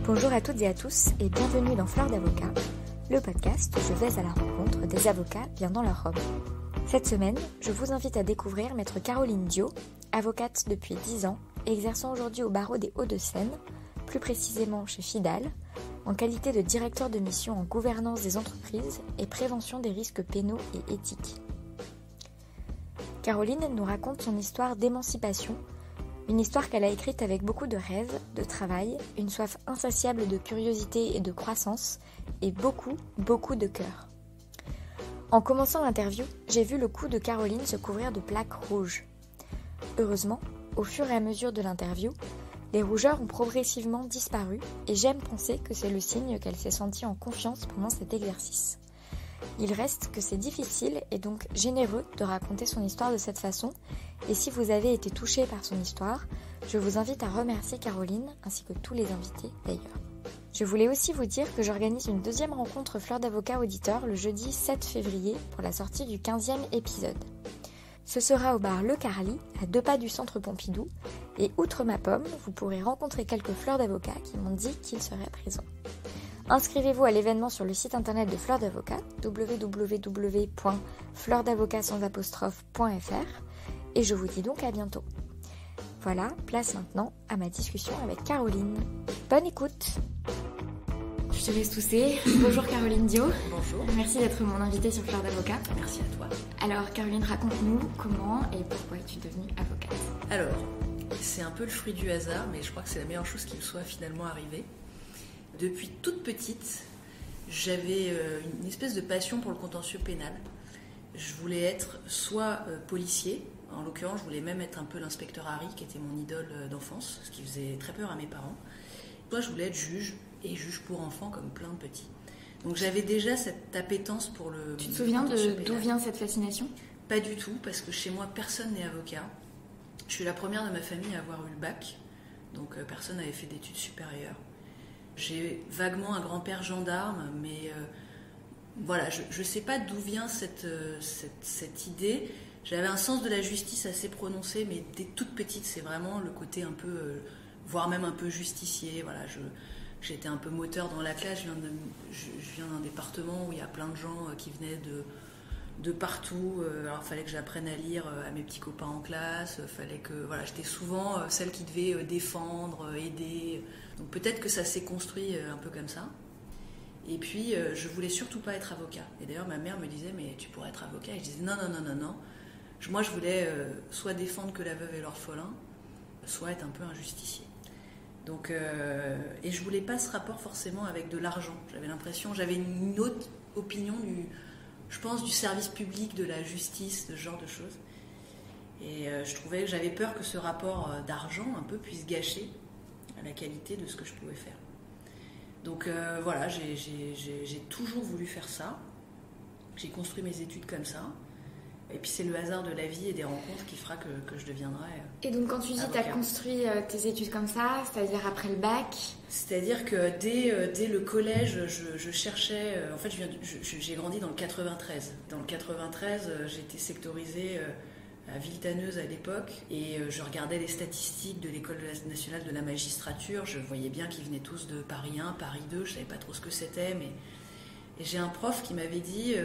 Bonjour à toutes et à tous et bienvenue dans Fleur d'Avocat, le podcast où je vais à la rencontre des avocats bien dans leur robe. Cette semaine, je vous invite à découvrir maître Caroline Dio, avocate depuis 10 ans, exerçant aujourd'hui au barreau des Hauts-de-Seine, plus précisément chez Fidal, en qualité de directeur de mission en gouvernance des entreprises et prévention des risques pénaux et éthiques. Caroline nous raconte son histoire d'émancipation, une histoire qu'elle a écrite avec beaucoup de rêves, de travail, une soif insatiable de curiosité et de croissance, et beaucoup de cœur. En commençant l'interview, j'ai vu le cou de Caroline se couvrir de plaques rouges. Heureusement, au fur et à mesure de l'interview, les rougeurs ont progressivement disparu et j'aime penser que c'est le signe qu'elle s'est sentie en confiance pendant cet exercice. Il reste que c'est difficile et donc généreux de raconter son histoire de cette façon, et si vous avez été touché par son histoire, je vous invite à remercier Caroline ainsi que tous les invités d'ailleurs. Je voulais aussi vous dire que j'organise une deuxième rencontre Fleur d'Avocat Auditeur le jeudi 7 février pour la sortie du 15e épisode. Ce sera au bar Le Carly, à 2 pas du centre Pompidou, et outre ma pomme, vous pourrez rencontrer quelques fleurs d'avocats qui m'ont dit qu'ils seraient présents. Inscrivez-vous à l'événement sur le site internet de Fleur d'Avocat, www.fleurdavocat.fr, et je vous dis donc à bientôt. Voilà, place maintenant à ma discussion avec Caroline. Bonne écoute! Je te laisse tousser. Bonjour Caroline Dio. Bonjour. Merci d'être mon invitée sur Fleur d'Avocat. Merci à toi. Alors Caroline, raconte-nous comment et pourquoi es-tu devenue avocate? Alors, c'est un peu le fruit du hasard, mais je crois que c'est la meilleure chose qui me soit finalement arrivée. Depuis toute petite, j'avais une espèce de passion pour le contentieux pénal. Je voulais être soit policier, en l'occurrence je voulais même être un peu l'inspecteur Harry, qui était mon idole d'enfance, ce qui faisait très peur à mes parents. Soit je voulais être juge, et juge pour enfants comme plein de petits. Donc j'avais déjà cette appétence pour le... Tu te souviens d'où vient cette fascination? Pas du tout, parce que chez moi personne n'est avocat. Je suis la première de ma famille à avoir eu le bac, donc personne n'avait fait d'études supérieures. J'ai vaguement un grand-père gendarme, mais voilà, je ne sais pas d'où vient cette idée. J'avais un sens de la justice assez prononcé, mais dès toute petite, c'est vraiment le côté un peu, voire même un peu justicier. Voilà, j'étais un peu moteur dans la classe. Je viens d'un département où il y a plein de gens qui venaient de partout. Alors, il fallait que j'apprenne à lire à mes petits copains en classe. Fallait que, voilà, j'étais souvent celle qui devait défendre, aider. Donc peut-être que ça s'est construit un peu comme ça. Et puis, je voulais surtout pas être avocat. Et d'ailleurs, ma mère me disait, mais tu pourrais être avocat. Et je disais, non. Moi, je voulais soit défendre que la veuve et l'orphelin, soit être un peu un justicier. Donc, et je voulais pas ce rapport forcément avec de l'argent. J'avais une autre opinion je pense, du service public, de la justice, de ce genre de choses. Et j'avais peur que ce rapport d'argent un peu puisse gâcher la qualité de ce que je pouvais faire. Donc voilà, j'ai toujours voulu faire ça. J'ai construit mes études comme ça. Et puis c'est le hasard de la vie et des rencontres qui fera que je deviendrai Et donc quand tu dis que tu as construit tes études comme ça, c'est-à-dire après le bac? C'est-à-dire que dès le collège, je cherchais... en fait, j'ai grandi dans le 93. Dans le 93, j'étais sectorisée à Villetaneuse à l'époque, et je regardais les statistiques de l'École nationale de la magistrature. Je voyais bien qu'ils venaient tous de Paris 1, Paris 2, je ne savais pas trop ce que c'était, mais... Et j'ai un prof qui m'avait dit...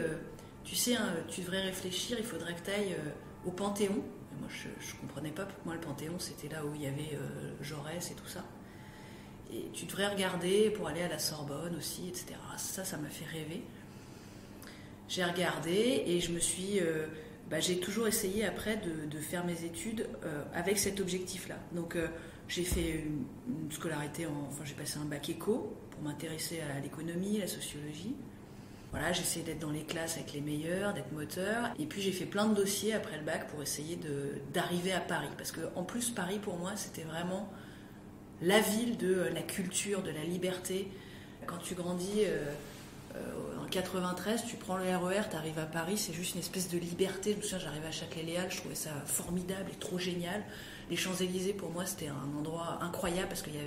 tu sais, hein, tu devrais réfléchir, il faudrait que tu ailles au Panthéon. Et moi, je ne comprenais pas. Pour moi, le Panthéon, c'était là où il y avait Jaurès et tout ça. Et tu devrais regarder pour aller à la Sorbonne aussi, etc. Ça m'a fait rêver. J'ai regardé et je me suis... j'ai toujours essayé après de faire mes études avec cet objectif-là. Donc, j'ai fait une scolarité, j'ai passé un bac éco pour m'intéresser à l'économie, à la sociologie. Voilà, j'ai essayé d'être dans les classes avec les meilleurs, d'être moteur. Et puis j'ai fait plein de dossiers après le bac pour essayer d'arriver à Paris. Parce qu'en plus, Paris, pour moi, c'était vraiment la ville de la culture, de la liberté. Quand tu grandis en 93, tu prends le RER, tu arrives à Paris, c'est juste une espèce de liberté. Je me souviens, j'arrivais à Châtelet-Léal, je trouvais ça formidable et trop génial. Les Champs-Élysées, pour moi, c'était un endroit incroyable parce qu'il y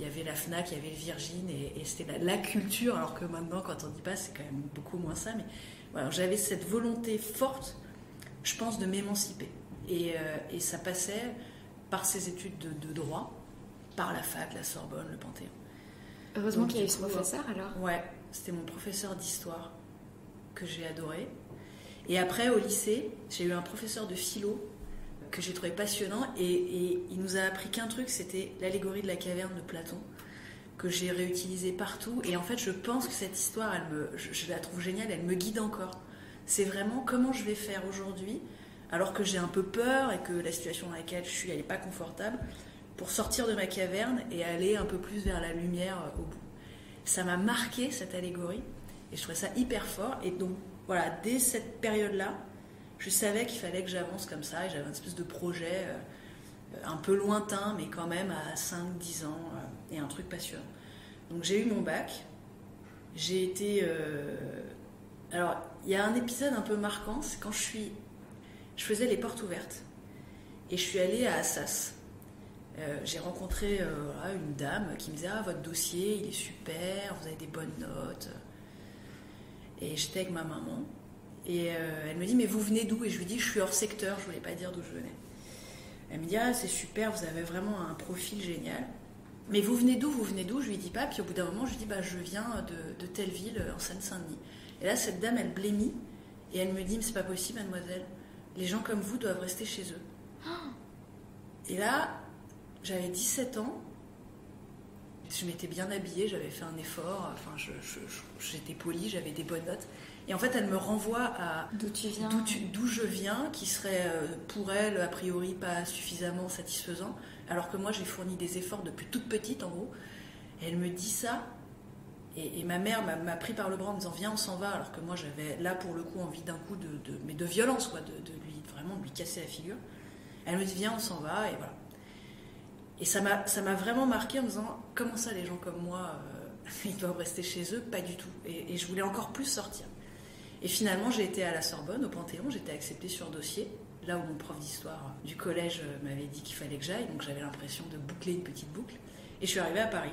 avait la Fnac, il y avait le Virgin et c'était la culture, alors que maintenant, quand on dit pas, c'est quand même beaucoup moins ça. Mais voilà, j'avais cette volonté forte, je pense, de m'émanciper. Et ça passait par ces études de droit, par la fac, la Sorbonne, le Panthéon. Heureusement qu'il y a eu ce professeur alors. Ouais, c'était mon professeur d'histoire que j'ai adoré. Et après, au lycée, j'ai eu un professeur de philo que j'ai trouvé passionnant et il nous a appris qu'un truc, c'était l'allégorie de la caverne de Platon, que j'ai réutilisé partout. Et en fait, je pense que cette histoire, je la trouve géniale, elle me guide encore. C'est vraiment comment je vais faire aujourd'hui, alors que j'ai un peu peur et que la situation dans laquelle je suis, elle n'est pas confortable, pour sortir de ma caverne et aller un peu plus vers la lumière au bout. Ça m'a marqué, cette allégorie, et je trouvais ça hyper fort. Et donc, voilà, dès cette période-là, je savais qu'il fallait que j'avance comme ça, et j'avais une espèce de projet un peu lointain, mais quand même à 5-10 ans, et un truc passionnant. Donc j'ai eu mon bac, j'ai été... Alors, il y a un épisode un peu marquant, c'est quand je faisais les portes ouvertes, et je suis allée à Assas. J'ai rencontré une dame qui me disait « Ah, votre dossier, il est super, vous avez des bonnes notes. » Et j'étais avec ma maman. Et elle me dit « Mais vous venez d'où ?» Et je lui dis « Je suis hors secteur, je ne voulais pas dire d'où je venais. » Elle me dit « Ah, c'est super, vous avez vraiment un profil génial. Mais vous venez d'où ? Je lui dis pas. Puis au bout d'un moment, je lui dis « Je viens de telle ville, en Seine-Saint-Denis. » Et là, cette dame, elle blêmit. Et elle me dit « Mais c'est pas possible, mademoiselle. Les gens comme vous doivent rester chez eux. » Et là, j'avais 17 ans. Je m'étais bien habillée, j'avais fait un effort. Enfin, j'étais polie, j'avais des bonnes notes. Et en fait, elle me renvoie à d'où tu viens, d'où je viens, qui serait pour elle, a priori, pas suffisamment satisfaisant, alors que moi, j'ai fourni des efforts depuis toute petite, en gros. Et elle me dit ça, et ma mère m'a pris par le bras en me disant « Viens, on s'en va », alors que moi, j'avais là, pour le coup, envie d'un coup mais de violence, quoi, de lui casser la figure. Elle me dit « Viens, on s'en va », et voilà. Et ça m'a vraiment marqué en me disant « Comment ça, les gens comme moi, ils doivent rester chez eux ?» Pas du tout. Et je voulais encore plus sortir. Et finalement, j'ai été à la Sorbonne, au Panthéon, j'étais acceptée sur dossier, là où mon prof d'histoire du collège m'avait dit qu'il fallait que j'aille, donc j'avais l'impression de boucler une petite boucle. Et je suis arrivée à Paris.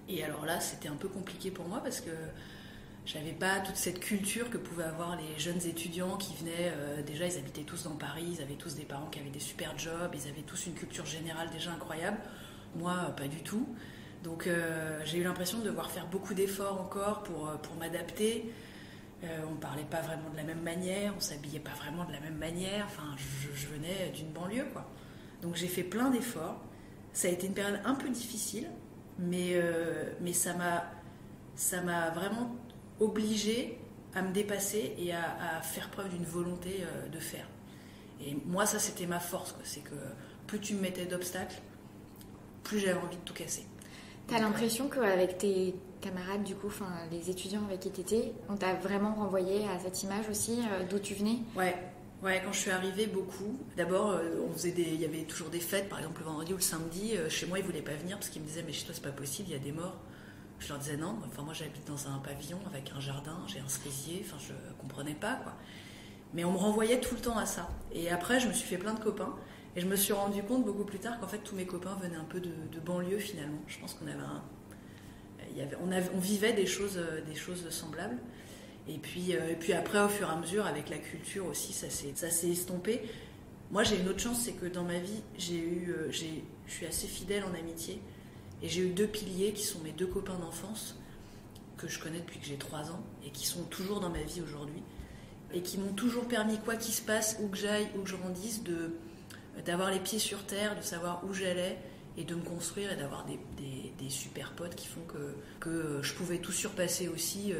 Et alors là, c'était un peu compliqué pour moi parce que j'avais pas toute cette culture que pouvaient avoir les jeunes étudiants qui venaient, déjà ils habitaient tous dans Paris, ils avaient tous des parents qui avaient des super jobs, ils avaient tous une culture générale déjà incroyable. Moi, pas du tout. Donc j'ai eu l'impression de devoir faire beaucoup d'efforts encore pour m'adapter. On ne parlait pas vraiment de la même manière, on ne s'habillait pas vraiment de la même manière. Enfin, je venais d'une banlieue, quoi. Donc j'ai fait plein d'efforts. Ça a été une période un peu difficile, mais ça m'a vraiment obligée à me dépasser et à faire preuve d'une volonté de faire. Et moi, ça, c'était ma force, quoi. C'est que plus tu me mettais d'obstacles, plus j'avais envie de tout casser. T'as l'impression qu'avec tes camarades, du coup, enfin les étudiants avec qui t'étais, on t'a vraiment renvoyé à cette image aussi d'où tu venais ? Ouais, quand je suis arrivée, beaucoup. D'abord, il y avait toujours des fêtes, par exemple le vendredi ou le samedi. Chez moi, ils ne voulaient pas venir parce qu'ils me disaient « Mais chez toi, c'est pas possible, il y a des morts. » Je leur disais « Non, enfin, moi j'habite dans un pavillon avec un jardin, j'ai un cerisier. » Enfin, je ne comprenais pas, quoi. Mais on me renvoyait tout le temps à ça. Et après, je me suis fait plein de copains. Et je me suis rendu compte beaucoup plus tard qu'en fait, tous mes copains venaient un peu de banlieue, finalement. Je pense qu'on avait on vivait des choses semblables. Et puis après, au fur et à mesure, avec la culture aussi, ça s'est estompé. Moi, j'ai une autre chance, c'est que dans ma vie, je suis assez fidèle en amitié. Et j'ai eu 2 piliers qui sont mes 2 copains d'enfance, que je connais depuis que j'ai 3 ans, et qui sont toujours dans ma vie aujourd'hui. Et qui m'ont toujours permis, quoi qu'il se passe, où que j'aille, où que je grandisse, d'avoir les pieds sur terre, de savoir où j'allais, et de me construire et d'avoir des super potes qui font que je pouvais tout surpasser aussi,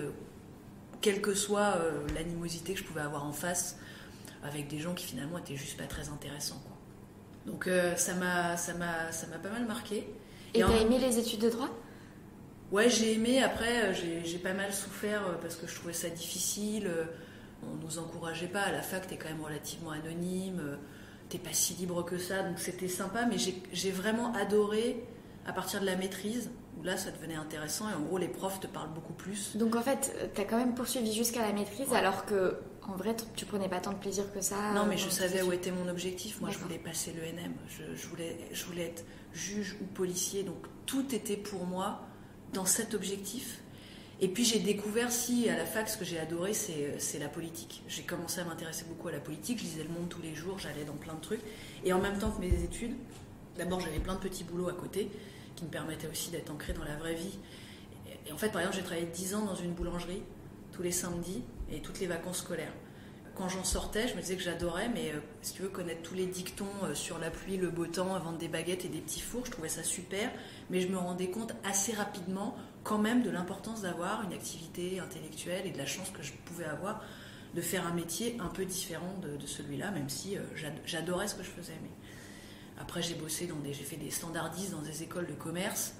quelle que soit l'animosité que je pouvais avoir en face, avec des gens qui finalement étaient juste pas très intéressants, quoi. Donc ça m'a pas mal marqué. Et t'as aimé les études de droit ? Ouais, j'ai aimé. Après, j'ai pas mal souffert parce que je trouvais ça difficile. On nous encourageait pas. À la fac, t'es quand même relativement anonyme. T'es pas si libre que ça, donc c'était sympa. Mais j'ai vraiment adoré à partir de la maîtrise, où là, ça devenait intéressant. Et en gros, les profs te parlent beaucoup plus. Donc en fait, t'as quand même poursuivi jusqu'à la maîtrise, ouais. Alors que en vrai, tu prenais pas tant de plaisir que ça. Non, mais je savais où était mon objectif. Moi, je voulais passer l'ENM. Je voulais être juge ou policier. Donc tout était pour moi dans cet objectif. Et puis j'ai découvert, à la fac, ce que j'ai adoré, c'est la politique. J'ai commencé à m'intéresser beaucoup à la politique. Je lisais Le Monde tous les jours, j'allais dans plein de trucs. Et en même temps que mes études, d'abord j'avais plein de petits boulots à côté qui me permettaient aussi d'être ancrée dans la vraie vie Et en fait, par exemple, j'ai travaillé 10 ans dans une boulangerie, tous les samedis et toutes les vacances scolaires. Quand j'en sortais, je me disais que j'adorais, mais si tu veux connaître tous les dictons sur la pluie, le beau temps, vendre des baguettes et des petits fours, je trouvais ça super, mais je me rendais compte assez rapidement quand même de l'importance d'avoir une activité intellectuelle et de la chance que je pouvais avoir de faire un métier un peu différent de celui-là, même si j'adorais ce que je faisais. Mais après, j'ai fait des standardistes dans des écoles de commerce.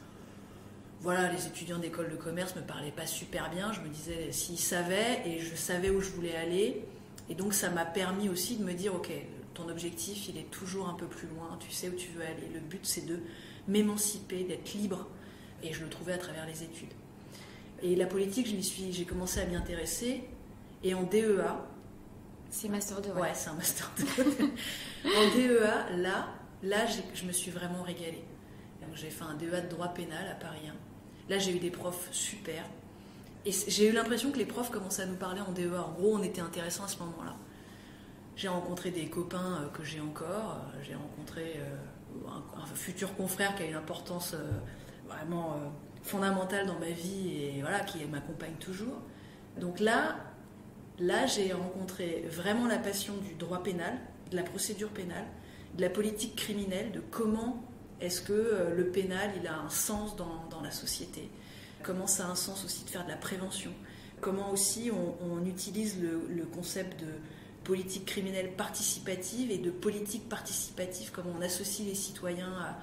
Voilà, les étudiants d'école de commerce me parlaient pas super bien. Je me disais s'ils savaient, et je savais où je voulais aller. Et donc ça m'a permis aussi de me dire, ok, ton objectif, il est toujours un peu plus loin, tu sais où tu veux aller. Le but, c'est de m'émanciper, d'être libre. Et je le trouvais à travers les études. Et la politique, j'ai commencé à m'y intéresser. Et en DEA... C'est Master 2, ouais, c'est un Master 2. En DEA, là je me suis vraiment régalée. Donc, j'ai fait un DEA de droit pénal à Paris 1. Là, j'ai eu des profs super. Et j'ai eu l'impression que les profs commençaient à nous parler en DEA. En gros, on était intéressants à ce moment-là. J'ai rencontré des copains que j'ai encore. J'ai rencontré un futur confrère qui a une importance vraiment fondamentale dans ma vie et voilà, qui m'accompagne toujours. Donc là, j'ai rencontré vraiment la passion du droit pénal, de la procédure pénale, de la politique criminelle, de comment est-ce que le pénal il a un sens dans la société. Comment ça a un sens aussi de faire de la prévention. Comment aussi on utilise le concept de politique criminelle participative et de politique participative, comment on associe les citoyens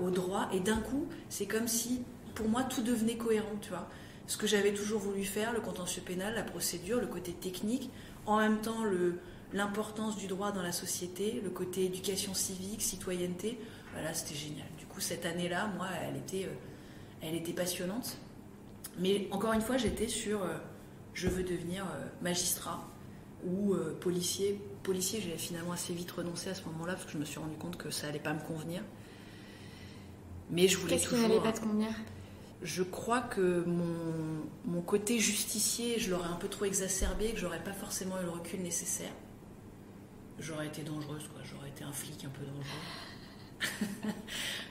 au droit. Et d'un coup, c'est comme si, pour moi, tout devenait cohérent, tu vois. Ce que j'avais toujours voulu faire, le contentieux pénal, la procédure, le côté technique, en même temps l'importance du droit dans la société, le côté éducation civique, citoyenneté, voilà, c'était génial. Du coup, cette année-là, moi, elle était passionnante. Mais encore une fois, j'étais sur je veux devenir magistrat ou policier. Policier, j'ai finalement assez vite renoncé à ce moment-là parce que je me suis rendu compte que ça allait pas me convenir. Mais je voulais toujours... Qu'est-ce qui n'allait pas te convenir ? Je crois que mon côté justicier, je l'aurais un peu trop exacerbé, que j'aurais pas forcément eu le recul nécessaire. J'aurais été dangereuse, quoi. J'aurais été un flic un peu dangereux.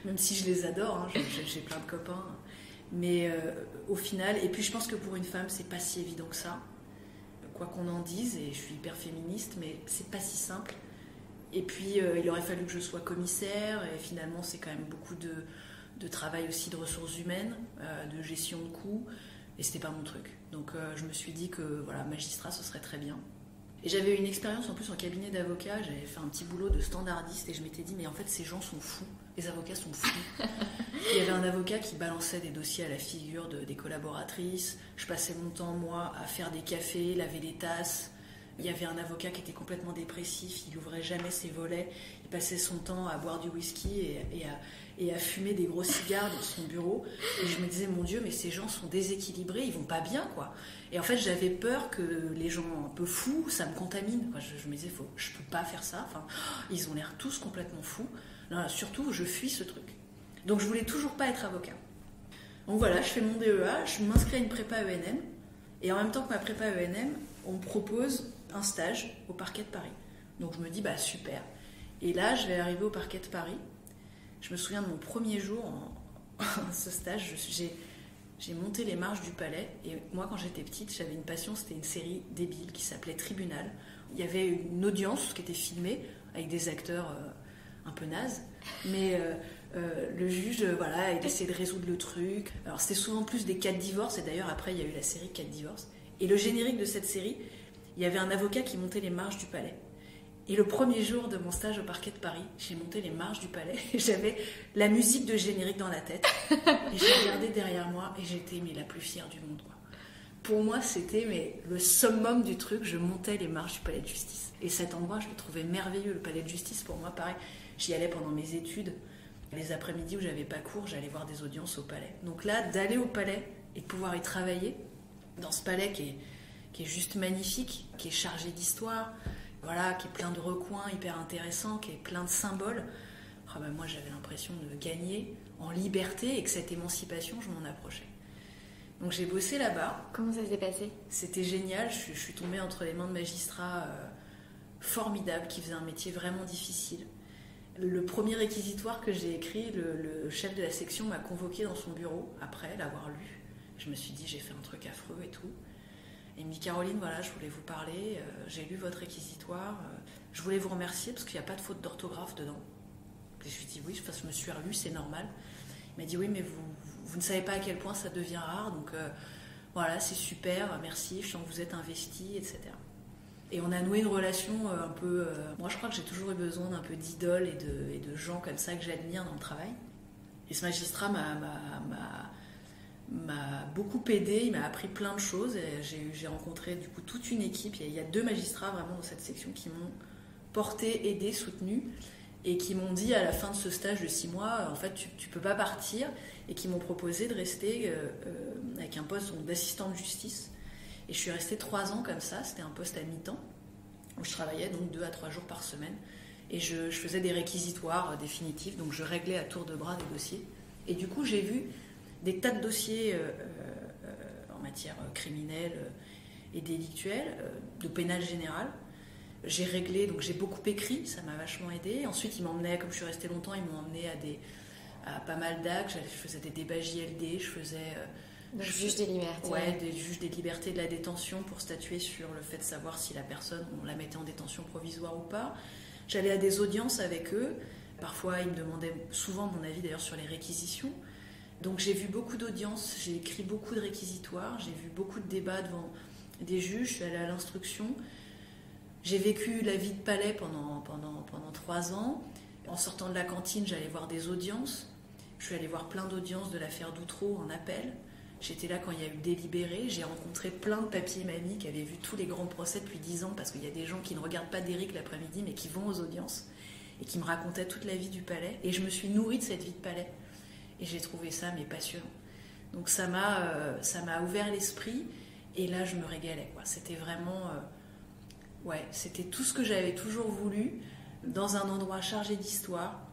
Même si je les adore, hein, j'ai plein de copains. Mais au final, et puis je pense que pour une femme, c'est pas si évident que ça. Quoi qu'on en dise, et je suis hyper féministe, mais c'est pas si simple. Et puis il aurait fallu que je sois commissaire, et finalement c'est quand même beaucoup de travail aussi de ressources humaines, de gestion de coûts, et c'était pas mon truc. Donc je me suis dit que voilà, magistrat ce serait très bien. Et j'avais une expérience en plus en cabinet d'avocat, j'avais fait un petit boulot de standardiste et je m'étais dit mais en fait ces gens sont fous, les avocats sont fous. Il y avait un avocat qui balançait des dossiers à la figure des collaboratrices, je passais mon temps moi à faire des cafés, laver les tasses. Il y avait un avocat qui était complètement dépressif, il n'ouvrait jamais ses volets, il passait son temps à boire du whisky et à fumer des gros cigares dans son bureau. Et je me disais, mon Dieu, mais ces gens sont déséquilibrés, ils vont pas bien, quoi. Et en fait, j'avais peur que les gens un peu fous, ça me contamine. Je me disais, je peux pas faire ça. Enfin, ils ont l'air tous complètement fous. Non, surtout, je fuis ce truc. Donc, je voulais toujours pas être avocat. Donc voilà, je fais mon DEA, je m'inscris à une prépa ENM. Et en même temps que ma prépa ENM, on me propose un stage au parquet de Paris. Donc je me dis, bah super. Et là, je vais arriver au parquet de Paris. Je me souviens de mon premier jour en ce stage. J'ai monté les marches du palais. Et moi, quand j'étais petite, j'avais une passion. C'était une série débile qui s'appelait Tribunal. Il y avait une audience qui était filmée avec des acteurs un peu nazes. Mais le juge, voilà, il essayait de résoudre le truc. Alors c'était souvent plus des cas de divorce. Et d'ailleurs, après, il y a eu la série Cas de divorce. Et le générique de cette série, il y avait un avocat qui montait les marches du palais. Et le premier jour de mon stage au parquet de Paris, j'ai monté les marches du palais et j'avais la musique de générique dans la tête. Et j'ai regardé derrière moi et j'étais la plus fière du monde, quoi. Pour moi, c'était le summum du truc. Je montais les marches du palais de justice. Et cet endroit, je le trouvais merveilleux. Le palais de justice, pour moi, pareil. J'y allais pendant mes études. Les après-midi où j'avais pas cours, j'allais voir des audiences au palais. Donc là, d'aller au palais et de pouvoir y travailler dans ce palais qui est juste magnifique, qui est chargé d'histoire, voilà, qui est plein de recoins hyper intéressants, qui est plein de symboles. Moi, j'avais l'impression de gagner en liberté et que cette émancipation, je m'en approchais. Donc j'ai bossé là-bas. Comment ça s'est passé ? C'était génial. Je suis tombée entre les mains de magistrats formidables qui faisaient un métier vraiment difficile. Le premier réquisitoire que j'ai écrit, le chef de la section m'a convoqué dans son bureau après l'avoir lu. Je me suis dit, j'ai fait un truc affreux et tout. Et il me dit, Caroline, voilà, je voulais vous parler, j'ai lu votre réquisitoire, je voulais vous remercier parce qu'il n'y a pas de faute d'orthographe dedans. Et je lui ai dit, oui, je me suis relu, c'est normal. Il m'a dit, oui, mais vous ne savez pas à quel point ça devient rare, donc voilà, c'est super, merci, je sens que vous êtes investi, etc. Et on a noué une relation un peu... moi, je crois que j'ai toujours eu besoin d'un peu d'idoles et de gens comme ça que j'admire dans le travail. Et ce magistrat m'a beaucoup aidé, il m'a appris plein de choses. Et j'ai rencontré du coup toute une équipe. Il y a 2 magistrats vraiment dans cette section qui m'ont porté, aidé, soutenu et qui m'ont dit à la fin de ce stage de 6 mois, en fait, tu peux pas partir, et qui m'ont proposé de rester avec un poste d'assistant de justice. Et je suis restée 3 ans comme ça, c'était un poste à mi-temps, où je travaillais donc 2 à 3 jours par semaine. Et je faisais des réquisitoires définitifs, donc je réglais à tour de bras des dossiers. Et du coup, j'ai vu des tas de dossiers en matière criminelle et délictuelle, de pénal général. J'ai réglé, donc j'ai beaucoup écrit, ça m'a vachement aidé. Ensuite, ils m'emmenaient, comme je suis restée longtemps, ils m'ont emmené à pas mal d'actes. Je faisais des débats JLD, je faisais... Donc, juge des libertés. Ouais, des juges des libertés de la détention pour statuer sur le fait de savoir si la personne, on la mettait en détention provisoire ou pas. J'allais à des audiences avec eux. Parfois, ils me demandaient souvent mon avis d'ailleurs sur les réquisitions. Donc j'ai vu beaucoup d'audiences, j'ai écrit beaucoup de réquisitoires, j'ai vu beaucoup de débats devant des juges, je suis allée à l'instruction. J'ai vécu la vie de palais pendant 3 ans. En sortant de la cantine, j'allais voir des audiences. Je suis allée voir plein d'audiences de l'affaire Doutreau en appel. J'étais là quand il y a eu délibéré. J'ai rencontré plein de papiers mamies qui avaient vu tous les grands procès depuis 10 ans, parce qu'il y a des gens qui ne regardent pas d'Éric l'après-midi, mais qui vont aux audiences et qui me racontaient toute la vie du palais. Et je me suis nourrie de cette vie de palais. Et j'ai trouvé ça passionnant. Donc ça m'a ouvert l'esprit. Et là, je me régalais, quoi. C'était vraiment... c'était tout ce que j'avais toujours voulu, dans un endroit chargé d'histoire,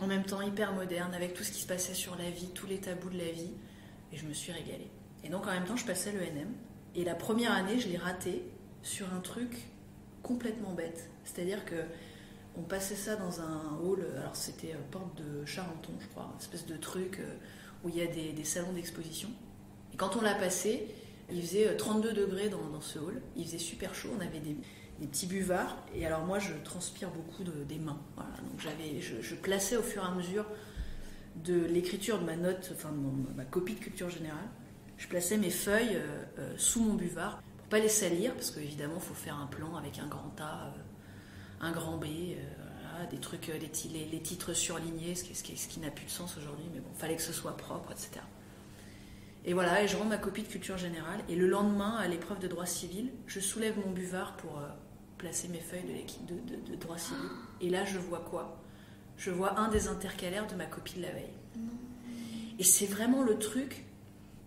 en même temps hyper moderne, avec tout ce qui se passait sur la vie, tous les tabous de la vie. Et je me suis régalée. Et donc en même temps, je passais l'ENM. Et la première année, je l'ai ratée sur un truc complètement bête. C'est-à-dire que on passait ça dans un hall, alors c'était porte de Charenton, je crois, une espèce de truc où il y a des salons d'exposition. Et quand on l'a passé, il faisait 32 degrés dans ce hall. Il faisait super chaud, on avait des petits buvards. Et alors moi, je transpire beaucoup des mains. Voilà. Donc je plaçais au fur et à mesure de l'écriture de ma note, enfin de ma copie de culture générale, je plaçais mes feuilles sous mon buvard pour pas les salir, parce qu'évidemment, il faut faire un plan avec un grand A, un grand B, voilà, des trucs, les titres surlignés, ce qui n'a plus de sens aujourd'hui, mais bon, fallait que ce soit propre, etc. Et voilà, et je rends ma copie de culture générale, et le lendemain, à l'épreuve de droit civil, je soulève mon buvard pour placer mes feuilles de droit civil. Et là, je vois quoi ? Je vois un des intercalaires de ma copie de la veille. Et c'est vraiment le truc,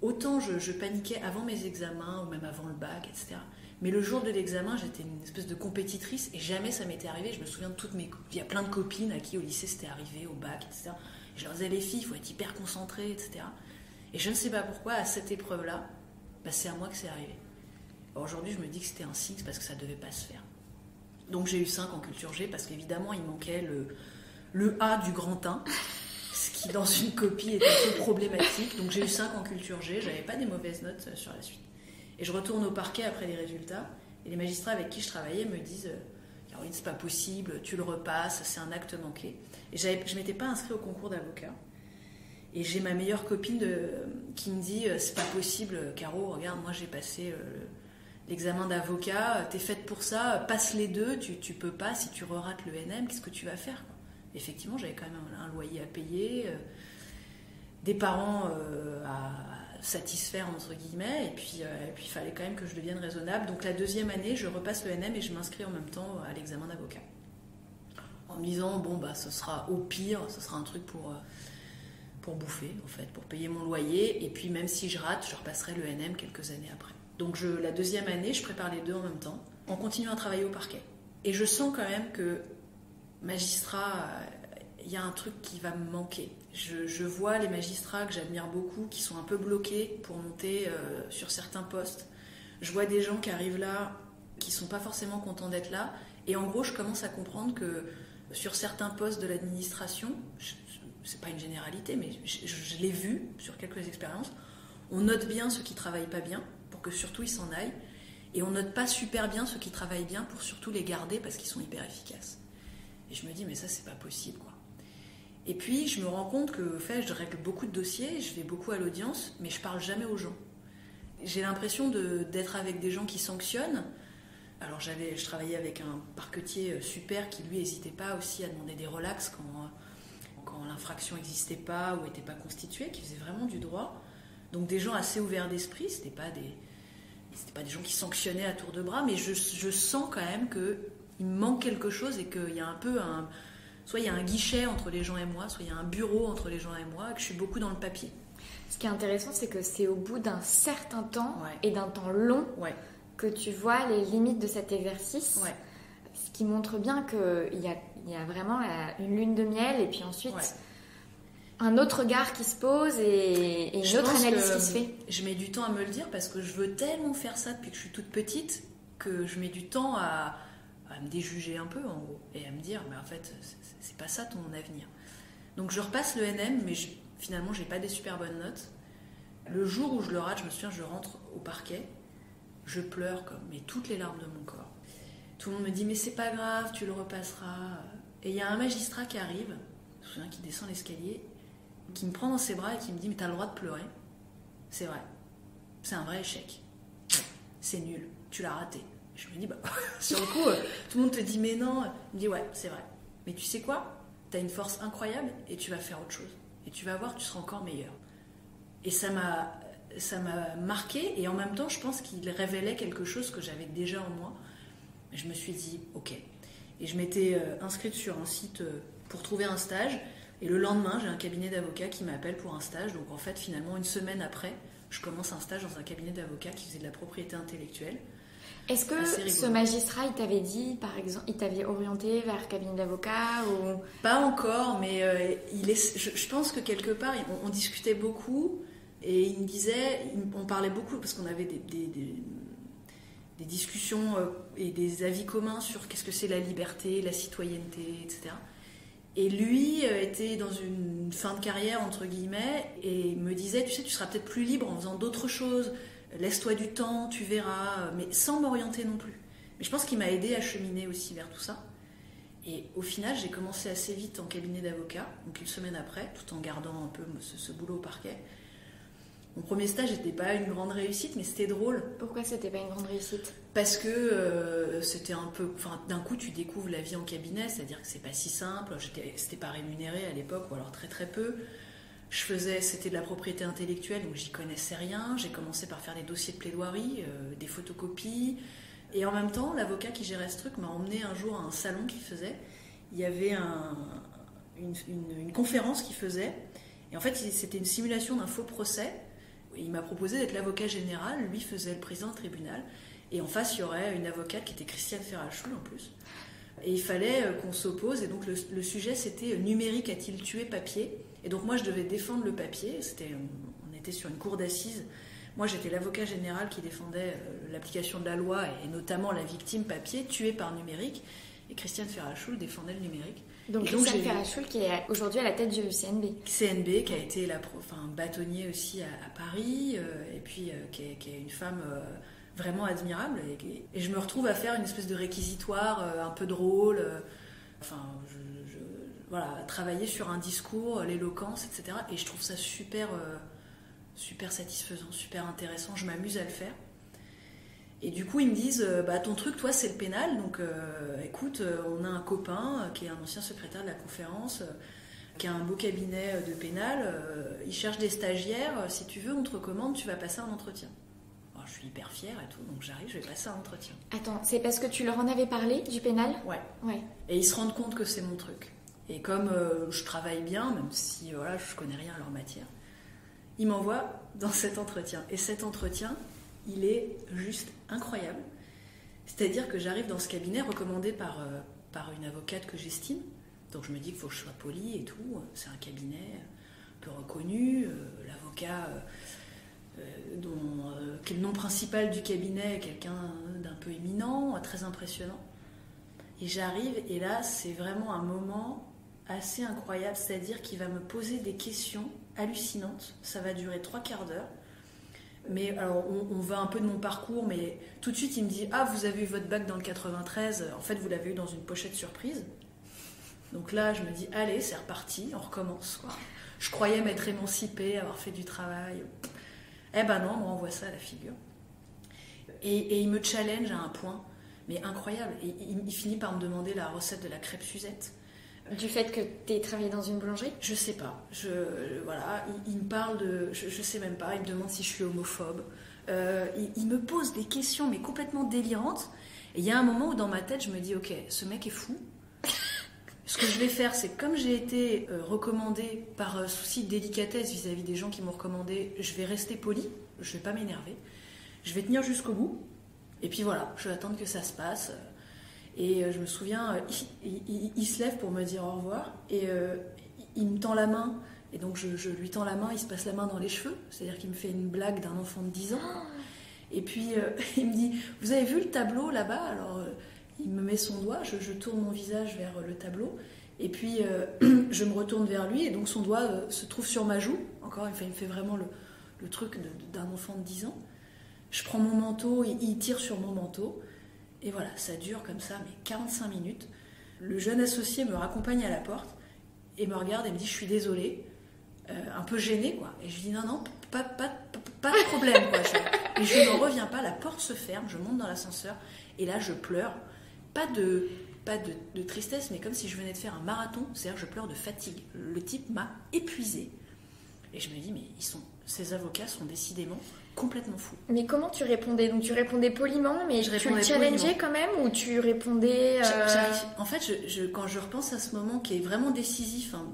autant je paniquais avant mes examens, ou même avant le bac, etc. Mais le jour de l'examen, j'étais une espèce de compétitrice, et jamais ça m'était arrivé. Je me souviens de il y a plein de copines à qui au lycée c'était arrivé, au bac, etc. Et je leur disais, les filles, il faut être hyper concentré, etc. Et je ne sais pas pourquoi, à cette épreuve-là, c'est à moi que c'est arrivé. Alors aujourd'hui, je me dis que c'était un signe, parce que ça ne devait pas se faire. Donc j'ai eu 5 en culture G, parce qu'évidemment, il manquait le A du grand 1, ce qui dans une copie est un peu problématique. Donc j'ai eu 5 en culture G, j'avais pas des mauvaises notes sur la suite. Et je retourne au parquet après les résultats, et les magistrats avec qui je travaillais me disent « Caroline, c'est pas possible, tu le repasses, c'est un acte manqué ». Et je m'étais pas inscrite au concours d'avocat. Et j'ai ma meilleure copine qui me dit « C'est pas possible, Caro, regarde, moi j'ai passé l'examen d'avocat, t'es faite pour ça, passe les 2, tu peux pas, si tu rates le NM, qu'est-ce que tu vas faire ?» Effectivement, j'avais quand même un loyer à payer, des parents à satisfaire, entre guillemets, et puis il fallait quand même que je devienne raisonnable. Donc la 2e année, je repasse le NM et je m'inscris en même temps à l'examen d'avocat. En me disant, ce sera au pire, ce sera un truc pour bouffer, en fait, pour payer mon loyer, et puis même si je rate, je repasserai le NM quelques années après. Donc la 2e année, je prépare les 2 en même temps, en continuant à travailler au parquet. Et je sens quand même que magistrat, il y a un truc qui va me manquer. Je vois les magistrats que j'admire beaucoup, qui sont un peu bloqués pour monter sur certains postes. Je vois des gens qui arrivent là, qui ne sont pas forcément contents d'être là. Et en gros, je commence à comprendre que sur certains postes de l'administration, c'est pas une généralité, mais je l'ai vu sur quelques expériences, On note bien ceux qui travaillent pas bien, pour que surtout ils s'en aillent. Et on note pas super bien ceux qui travaillent bien, pour surtout les garder, parce qu'ils sont hyper efficaces. Et je me dis, mais ça, c'est pas possible, quoi. Et puis, je me rends compte que, en fait, je règle beaucoup de dossiers, je vais beaucoup à l'audience, mais je parle jamais aux gens. J'ai l'impression d'être avec des gens qui sanctionnent. Alors, je travaillais avec un parquetier super qui, lui, n'hésitait pas aussi à demander des relax quand l'infraction n'existait pas ou n'était pas constituée, qui faisait vraiment du droit. Donc, des gens assez ouverts d'esprit, c'était pas des gens qui sanctionnaient à tour de bras, mais je sens quand même qu'il me manque quelque chose et qu'il y a un peu soit il y a un guichet entre les gens et moi, soit il y a un bureau entre les gens et moi, et que je suis beaucoup dans le papier. Ce qui est intéressant, c'est que c'est au bout d'un certain temps Ouais. et d'un temps long que tu vois les limites de cet exercice. Ouais. Ce qui montre bien qu'il y a vraiment une lune de miel et puis ensuite un autre regard qui se pose et une autre analyse qui se fait. Je mets du temps à me le dire parce que je veux tellement faire ça depuis que je suis toute petite que je mets du temps à me déjuger un peu en gros et à me dire mais en fait c'est pas ça ton avenir. Donc je repasse le NM mais finalement j'ai pas des super bonnes notes. Le jour où je le rate, je me souviens, je rentre au parquet, je pleure mais toutes les larmes de mon corps. Tout le monde me dit mais c'est pas grave, tu le repasseras. Et il y a un magistrat qui arrive, je me souviens, qui descend l'escalier, qui me prend dans ses bras et qui me dit mais t'as le droit de pleurer. C'est vrai, c'est un vrai échec. C'est nul, tu l'as raté. Je me dis sur le coup, tout le monde te dit mais non. Il me dit ouais, c'est vrai. Mais tu sais quoi, t'as une force incroyable et tu vas faire autre chose. Et tu vas voir, tu seras encore meilleur. Et ça m'a marqué et en même temps je pense qu'il révélait quelque chose que j'avais déjà en moi. Je me suis dit ok. Et je m'étais inscrite sur un site pour trouver un stage et le lendemain j'ai un cabinet d'avocats qui m'appelle pour un stage. Donc en fait finalement une semaine après je commence un stage dans un cabinet d'avocats qui faisait de la propriété intellectuelle. Est-ce que ce magistrat, il t'avait dit, par exemple, il t'avait orienté vers cabinet d'avocat ou... Pas encore, mais je pense que quelque part, on discutait beaucoup et il me disait, on parlait beaucoup parce qu'on avait des discussions et des avis communs sur qu'est-ce que c'est la liberté, la citoyenneté, etc. Et lui était dans une fin de carrière, entre guillemets, et me disait, tu sais, tu seras peut-être plus libre en faisant d'autres choses. Laisse-toi du temps, tu verras, mais sans m'orienter non plus. Mais je pense qu'il m'a aidé à cheminer aussi vers tout ça. Et au final, j'ai commencé assez vite en cabinet d'avocat, donc une semaine après, tout en gardant un peu ce boulot au parquet. Mon premier stage n'était pas une grande réussite, mais c'était drôle. Pourquoi c'était pas une grande réussite ? Parce que c'était un peu... Enfin, d'un coup, tu découvres la vie en cabinet, c'est-à-dire que c'est pas si simple. C'était pas rémunéré à l'époque, ou alors très très peu. C'était de la propriété intellectuelle, donc j'y connaissais rien. J'ai commencé par faire des dossiers de plaidoirie, des photocopies. Et en même temps, l'avocat qui gérait ce truc m'a emmené un jour à un salon qu'il faisait. Il y avait une conférence qu'il faisait. Et en fait, c'était une simulation d'un faux procès. Et il m'a proposé d'être l'avocat général. Lui faisait le président du tribunal. Et en face, il y aurait une avocate qui était Christiane Ferrachoul en plus. Et il fallait qu'on s'oppose. Et donc le sujet, c'était numérique a-t-il tué papier ? Et donc moi, je devais défendre le papier. On était sur une cour d'assises. Moi, j'étais l'avocat général qui défendait l'application de la loi et notamment la victime papier tuée par numérique. Et Christiane Ferrachoul défendait le numérique. Donc Christiane Ferrachoul qui est aujourd'hui à la tête du CNB. CNB qui a été bâtonnier aussi à Paris et puis qui est une femme vraiment admirable. Et je me retrouve à faire une espèce de réquisitoire un peu drôle. Voilà, travailler sur un discours, l'éloquence, etc. Et je trouve ça super satisfaisant, super intéressant. Je m'amuse à le faire. Et du coup, ils me disent, ton truc, toi, c'est le pénal. Donc, écoute, on a un copain qui est un ancien secrétaire de la conférence, qui a un beau cabinet de pénal. Il cherche des stagiaires. Si tu veux, on te recommande, tu vas passer un entretien. Alors, je suis hyper fière et tout, donc j'arrive, je vais passer un entretien. Attends, c'est parce que tu leur en avais parlé du pénal ? Ouais. Et ils se rendent compte que c'est mon truc. Et comme je travaille bien, même si je connais rien à leur matière, ils m'envoient dans cet entretien. Et cet entretien, il est juste incroyable. C'est-à-dire que j'arrive dans ce cabinet recommandé par une avocate que j'estime. Donc je me dis qu'il faut que je sois polie et tout. C'est un cabinet un peu reconnu. L'avocat, qui est le nom principal du cabinet, est quelqu'un d'un peu éminent, très impressionnant. Et j'arrive, et là, c'est vraiment un moment assez incroyable. C'est-à-dire qu'il va me poser des questions hallucinantes. Ça va durer 3 quarts d'heure. mais alors on va un peu de mon parcours, mais tout de suite il me dit ah vous avez eu votre bac dans le 93, en fait vous l'avez eu dans une pochette surprise. Donc là je me dis allez c'est reparti, on recommence quoi. Je croyais m'être émancipée, avoir fait du travail. Eh ben non, on me renvoie ça à la figure. Et il me challenge à un point, mais incroyable. Et il finit par me demander la recette de la crêpe Suzette. Du fait que tu aies travaillé dans une boulangerie ? Je sais pas. Voilà, il me parle de... Je sais même pas, il me demande si je suis homophobe. Il me pose des questions, mais complètement délirantes. Et il y a un moment où dans ma tête, je me dis, ok, ce mec est fou. Ce que je vais faire, c'est comme j'ai été recommandée par souci de délicatesse vis-à-vis des gens qui m'ont recommandé, je vais rester polie, je vais pas m'énerver, je vais tenir jusqu'au bout, et puis voilà, je vais attendre que ça se passe. Et je me souviens, il se lève pour me dire au revoir, et il me tend la main, et donc je lui tends la main, il se passe la main dans les cheveux, c'est-à-dire qu'il me fait une blague d'un enfant de 10 ans. Et puis il me dit, vous avez vu le tableau là-bas ? Alors il me met son doigt, je tourne mon visage vers le tableau, et puis je me retourne vers lui, et donc son doigt se trouve sur ma joue. Encore, il me fait vraiment le truc d'un enfant de 10 ans. Je prends mon manteau, il tire sur mon manteau, et voilà, ça dure comme ça, mais 45 minutes. Le jeune associé me raccompagne à la porte, et me regarde et me dit, je suis désolée, un peu gênée, quoi. Et je lui dis, non, pas de problème, quoi. Et je ne reviens pas, la porte se ferme, je monte dans l'ascenseur, et là, je pleure. Pas de tristesse, mais comme si je venais de faire un marathon, c'est-à-dire que je pleure de fatigue. Le type m'a épuisée. Et je me dis, mais ces avocats sont décidément complètement fous. Mais comment tu répondais ? Donc tu répondais poliment, mais tu le challengeais quand même, ou tu répondais... En fait, quand je repense à ce moment qui est vraiment décisif, hein,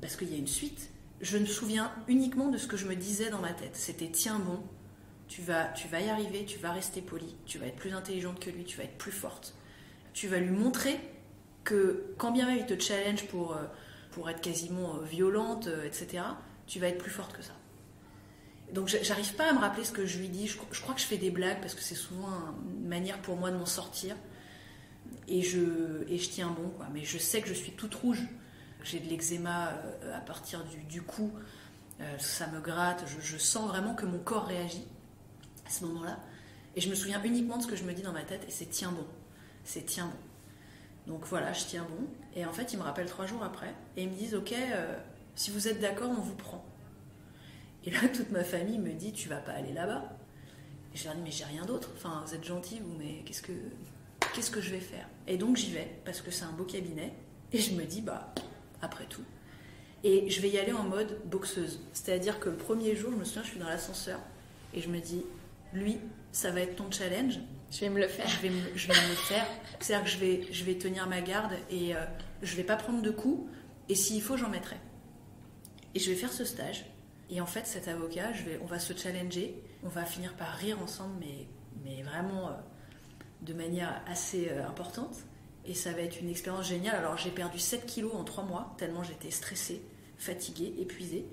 parce qu'il y a une suite, je me souviens uniquement de ce que je me disais dans ma tête. C'était, tiens bon, tu vas y arriver, tu vas rester polie, tu vas être plus intelligente que lui, tu vas être plus forte. Tu vas lui montrer que quand bien même il te challenge pour être quasiment violente, etc., tu vas être plus forte que ça. Donc j'arrive pas à me rappeler ce que je lui dis. Je crois que je fais des blagues parce que c'est souvent une manière pour moi de m'en sortir. Et je tiens bon, quoi. Mais je sais que je suis toute rouge. J'ai de l'eczéma à partir du cou. Ça me gratte. Je sens vraiment que mon corps réagit à ce moment-là. Et je me souviens uniquement de ce que je me dis dans ma tête. Et c'est tiens bon. C'est tiens bon. Donc voilà, je tiens bon. Et en fait, ils me rappellent 3 jours après. Et ils me disent, ok, si vous êtes d'accord, on vous prend. Et là, toute ma famille me dit, tu vas pas aller là-bas. Et je leur dis, mais j'ai rien d'autre. Enfin, vous êtes gentils, vous, mais qu'est-ce que je vais faire ? Et donc j'y vais, parce que c'est un beau cabinet. Et je me dis, bah, après tout. Et je vais y aller en mode boxeuse. C'est-à-dire que le premier jour, je me souviens, je suis dans l'ascenseur. Et je me dis, lui, ça va être ton challenge. Je vais me le faire. Je vais me le faire. C'est-à-dire que je vais tenir ma garde et je vais pas prendre de coups. Et s'il faut, j'en mettrai. Et je vais faire ce stage. Et en fait, cet avocat, on va se challenger. On va finir par rire ensemble, mais vraiment de manière assez importante. Et ça va être une expérience géniale. Alors, j'ai perdu 7 kilos en 3 mois, tellement j'étais stressée, fatiguée, épuisée.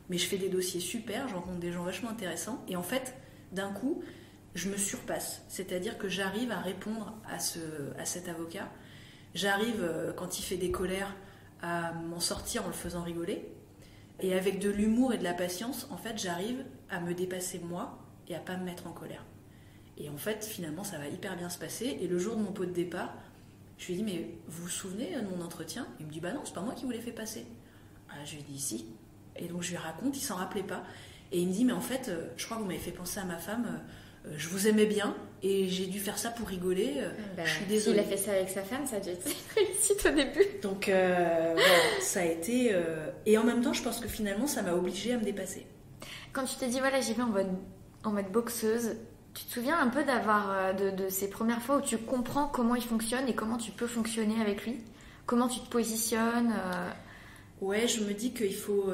Mais je fais des dossiers super, je rencontre des gens vachement intéressants. Et en fait, d'un coup, je me surpasse. C'est-à-dire que j'arrive à répondre à cet avocat. J'arrive, quand il fait des colères, à m'en sortir en le faisant rigoler. Et avec de l'humour et de la patience, en fait, j'arrive à me dépasser moi et à pas me mettre en colère. Et en fait, finalement, ça va hyper bien se passer. Et le jour de mon pot de départ, je lui dis, mais vous vous souvenez de mon entretien ? Il me dit, bah non, c'est pas moi qui vous l'ai fait passer. Ah, je lui dis, si. Et donc, je lui raconte, il s'en rappelait pas. Et il me dit, mais en fait, je crois que vous m'avez fait penser à ma femme, je vous aimais bien, et j'ai dû faire ça pour rigoler, je suis désolée. S'il a fait ça avec sa femme, ça a dû être une réussite au début. Donc, voilà, ça a été... Et en même temps, je pense que finalement, ça m'a obligée à me dépasser. Quand tu t'es dit, voilà, j'y vais en mode boxeuse, tu te souviens un peu d'avoir de ces premières fois où tu comprends comment il fonctionne et comment tu peux fonctionner avec lui ? Comment tu te positionnes Ouais, je me dis qu'il faut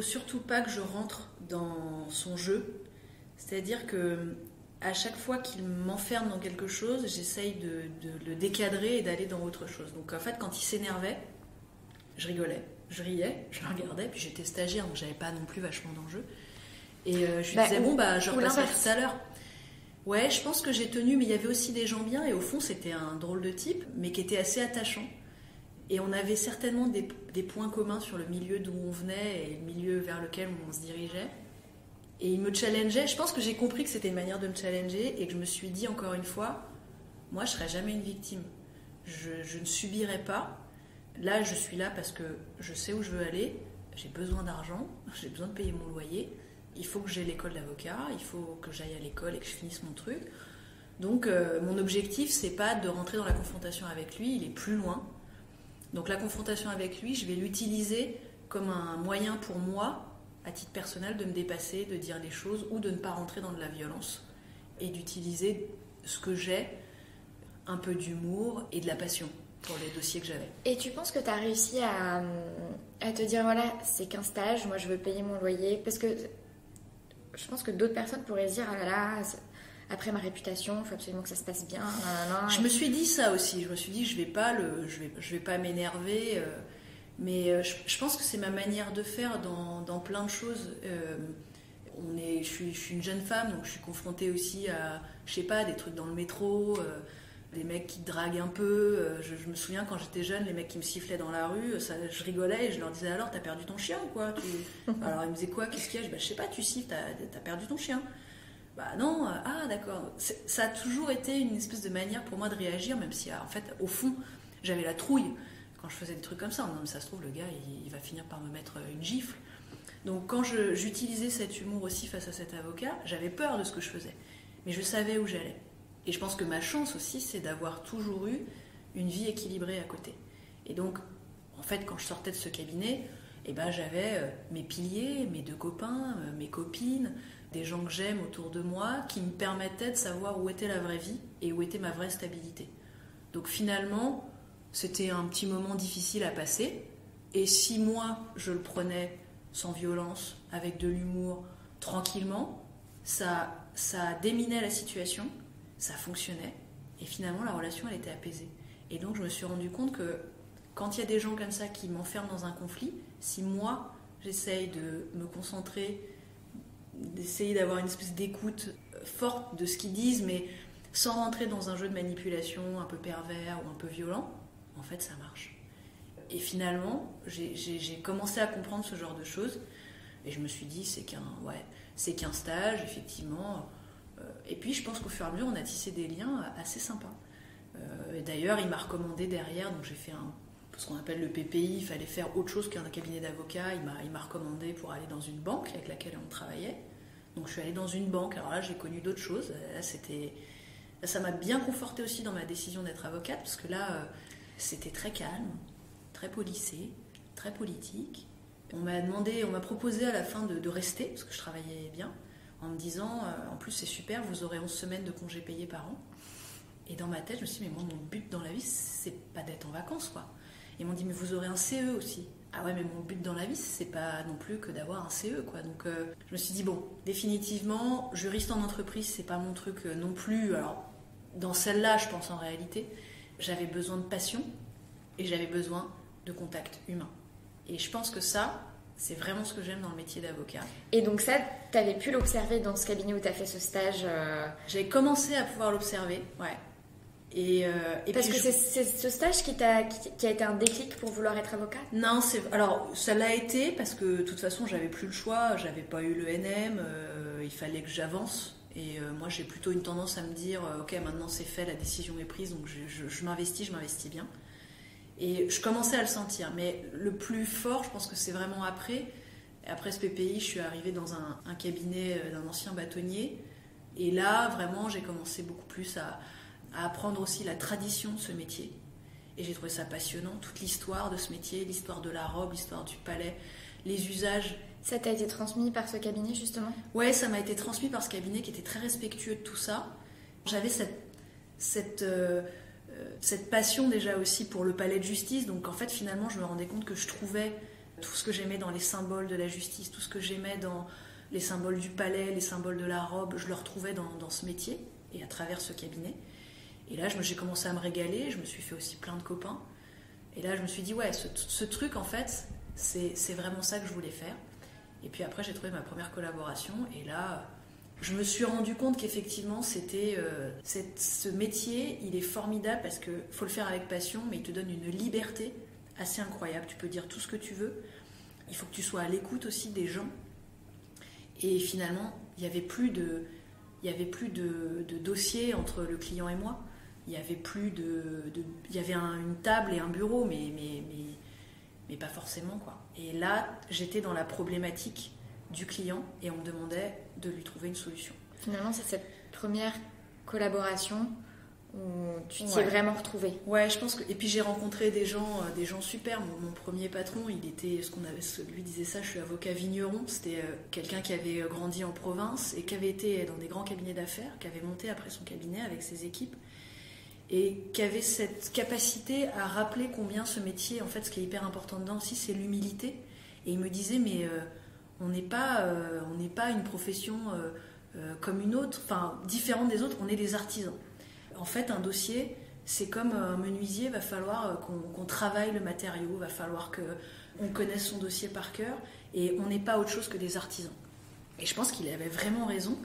surtout pas que je rentre dans son jeu. C'est-à-dire que à chaque fois qu'il m'enferme dans quelque chose, j'essaye de le décadrer et d'aller dans autre chose. Donc en fait, quand il s'énervait, je rigolais, je riais, je le regardais, puis j'étais stagiaire, donc j'avais pas non plus vachement d'enjeux. Et je lui disais, je repasserai tout à l'heure. Ouais, je pense que j'ai tenu, mais il y avait aussi des gens bien, et au fond, c'était un drôle de type, mais qui était assez attachant. Et on avait certainement des points communs sur le milieu d'où on venait et le milieu vers lequel on se dirigeait. Et il me challengeait. Je pense que j'ai compris que c'était une manière de me challenger et que je me suis dit encore une fois, moi je serai jamais une victime. Je ne subirai pas. Là, je suis là parce que je sais où je veux aller. J'ai besoin d'argent, j'ai besoin de payer mon loyer. Il faut que j'aie l'école d'avocat, il faut que j'aille à l'école et que je finisse mon truc. Donc mon objectif, c'est pas de rentrer dans la confrontation avec lui, il est plus loin. Donc la confrontation avec lui, je vais l'utiliser comme un moyen pour moi, à titre personnel, de me dépasser, de dire les choses ou de ne pas rentrer dans de la violence et d'utiliser ce que j'ai, un peu d'humour et de la passion pour les dossiers que j'avais. Et tu penses que tu as réussi à te dire, voilà, c'est qu'un stage, moi je veux payer mon loyer, parce que je pense que d'autres personnes pourraient se dire, ah là là, après ma réputation, il faut absolument que ça se passe bien. Nanana. Je me suis dit ça aussi, je me suis dit, je vais pas m'énerver, mais je pense que c'est ma manière de faire dans plein de choses. Je suis une jeune femme, donc je suis confrontée aussi à, je sais pas, des trucs dans le métro, des mecs qui draguent un peu. Je me souviens quand j'étais jeune, les mecs qui me sifflaient dans la rue, je rigolais et je leur disais, alors t'as perdu ton chien ou quoi? Alors ils me disaient quoi? Qu'est-ce qu'il y a? Je sais pas, tu siffles, t'as perdu ton chien. Bah non, ah d'accord. Ça a toujours été une espèce de manière pour moi de réagir, même si en fait, au fond, j'avais la trouille quand je faisais des trucs comme ça. Non, mais ça se trouve, le gars, il va finir par me mettre une gifle. Donc quand j'utilisais cet humour aussi face à cet avocat, j'avais peur de ce que je faisais. Mais je savais où j'allais. Et je pense que ma chance aussi, c'est d'avoir toujours eu une vie équilibrée à côté. Et donc, en fait, quand je sortais de ce cabinet, eh ben, j'avais mes piliers, mes 2 copains, mes copines, des gens que j'aime autour de moi, qui me permettaient de savoir où était la vraie vie et où était ma vraie stabilité. Donc finalement, c'était un petit moment difficile à passer. Et si moi, je le prenais sans violence, avec de l'humour, tranquillement, ça déminait la situation, ça fonctionnait. Et finalement, la relation, elle était apaisée. Et donc, je me suis rendu compte que quand il y a des gens comme ça qui m'enferment dans un conflit, si moi, j'essaye de me concentrer, d'essayer d'avoir une espèce d'écoute forte de ce qu'ils disent, mais sans rentrer dans un jeu de manipulation un peu pervers ou un peu violent, en fait, ça marche. Et finalement, j'ai commencé à comprendre ce genre de choses, et je me suis dit, c'est qu'un stage, effectivement. Et puis, je pense qu'au fur et à mesure, on a tissé des liens assez sympas. Et d'ailleurs, il m'a recommandé derrière, donc j'ai fait ce qu'on appelle le PPI, il fallait faire autre chose qu'un cabinet d'avocats. Il m'a recommandé pour aller dans une banque avec laquelle on travaillait. Donc je suis allée dans une banque. Alors là, j'ai connu d'autres choses. Là, ça m'a bien confortée aussi dans ma décision d'être avocate, parce que là, c'était très calme, très policé, très politique. On m'a proposé à la fin de rester, parce que je travaillais bien, en me disant, en plus c'est super, vous aurez 11 semaines de congés payés par an. Et dans ma tête, je me suis dit, mais moi, mon but dans la vie, c'est pas d'être en vacances, quoi. Ils m'ont dit, mais vous aurez un CE aussi. Ah ouais, mais mon but dans la vie, c'est pas non plus que d'avoir un CE, quoi. Donc je me suis dit, bon, définitivement, juriste en entreprise, c'est pas mon truc non plus. Alors, dans celle-là, je pense en réalité, j'avais besoin de passion et j'avais besoin de contact humain. Et je pense que ça, c'est vraiment ce que j'aime dans le métier d'avocat. Et donc ça, tu avais pu l'observer dans ce cabinet où tu as fait ce stage J'ai commencé à pouvoir l'observer, ouais. Et parce que c'est ce stage qui a été un déclic pour vouloir être avocat? Non, alors ça l'a été parce que de toute façon j'avais plus le choix, j'avais pas eu le NM, il fallait que j'avance. Et moi j'ai plutôt une tendance à me dire ok, maintenant c'est fait, la décision est prise, donc je m'investis bien. Et je commençais à le sentir, mais le plus fort, je pense que c'est vraiment après ce PPI, je suis arrivée dans un cabinet d'un ancien bâtonnier. Et là, vraiment, j'ai commencé beaucoup plus à apprendre aussi la tradition de ce métier. Et j'ai trouvé ça passionnant, toute l'histoire de ce métier, l'histoire de la robe, l'histoire du palais, les usages. Ça t'a été transmis par ce cabinet, justement? Ouais, ça m'a été transmis par ce cabinet qui était très respectueux de tout ça. J'avais cette passion déjà aussi pour le palais de justice. Donc en fait, finalement, je me rendais compte que je trouvais tout ce que j'aimais dans les symboles de la justice, tout ce que j'aimais dans les symboles du palais, les symboles de la robe, je le retrouvais dans ce métier et à travers ce cabinet. Et là, j'ai commencé à me régaler, je me suis fait aussi plein de copains. Et là, je me suis dit, ouais, ce truc, en fait, c'est vraiment ça que je voulais faire. Et puis après, j'ai trouvé ma première collaboration. Et là, je me suis rendu compte qu'effectivement, ce métier, il est formidable parce qu'il faut le faire avec passion, mais il te donne une liberté assez incroyable. Tu peux dire tout ce que tu veux. Il faut que tu sois à l'écoute aussi des gens. Et finalement, il n'y avait plus de dossier entre le client et moi. Il y avait une table et un bureau, mais pas forcément, quoi. Et là, j'étais dans la problématique du client et on me demandait de lui trouver une solution. Finalement, c'est cette première collaboration où tu t'y es vraiment retrouvée. Ouais, je pense que. Et puis j'ai rencontré des gens super. Mon premier patron, lui disait ça, je suis avocat vigneron. C'était quelqu'un qui avait grandi en province et qui avait été dans des grands cabinets d'affaires, qui avait monté après son cabinet avec ses équipes et qui avait cette capacité à rappeler combien ce métier, en fait, ce qui est hyper important dedans aussi, c'est l'humilité. Et il me disait, mais on n'est pas une profession comme une autre, enfin différente des autres, on est des artisans. En fait, un dossier, c'est comme un menuisier, il va falloir qu'on travaille le matériau, il va falloir qu'on connaisse son dossier par cœur, et on n'est pas autre chose que des artisans. Et je pense qu'il avait vraiment raison.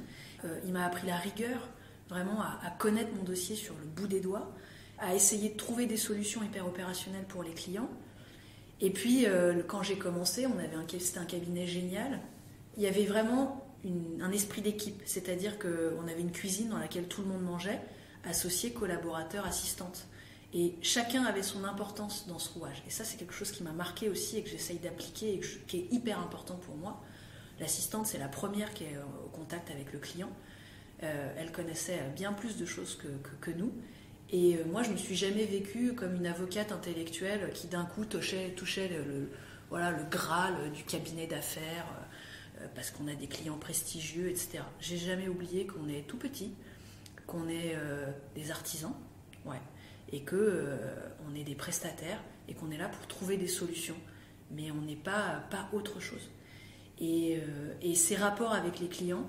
Il m'a appris la rigueur, vraiment à connaître mon dossier sur le bout des doigts, à essayer de trouver des solutions hyper opérationnelles pour les clients. Et puis, quand j'ai commencé, c'était un cabinet génial. Il y avait vraiment un esprit d'équipe, c'est-à-dire qu'on avait une cuisine dans laquelle tout le monde mangeait, associés, collaborateurs, assistantes. Et chacun avait son importance dans ce rouage. Et ça, c'est quelque chose qui m'a marqué aussi et que j'essaye d'appliquer et qui est hyper important pour moi. L'assistante, c'est la première qui est au contact avec le client. Elle connaissait bien plus de choses que nous. Et moi, je ne me suis jamais vécue comme une avocate intellectuelle qui d'un coup touchait le Graal du cabinet d'affaires parce qu'on a des clients prestigieux, etc. J'ai jamais oublié qu'on est tout petit, qu'on est des artisans, ouais, et qu'on est des prestataires et qu'on est là pour trouver des solutions. Mais on n'est pas autre chose. Et ces rapports avec les clients,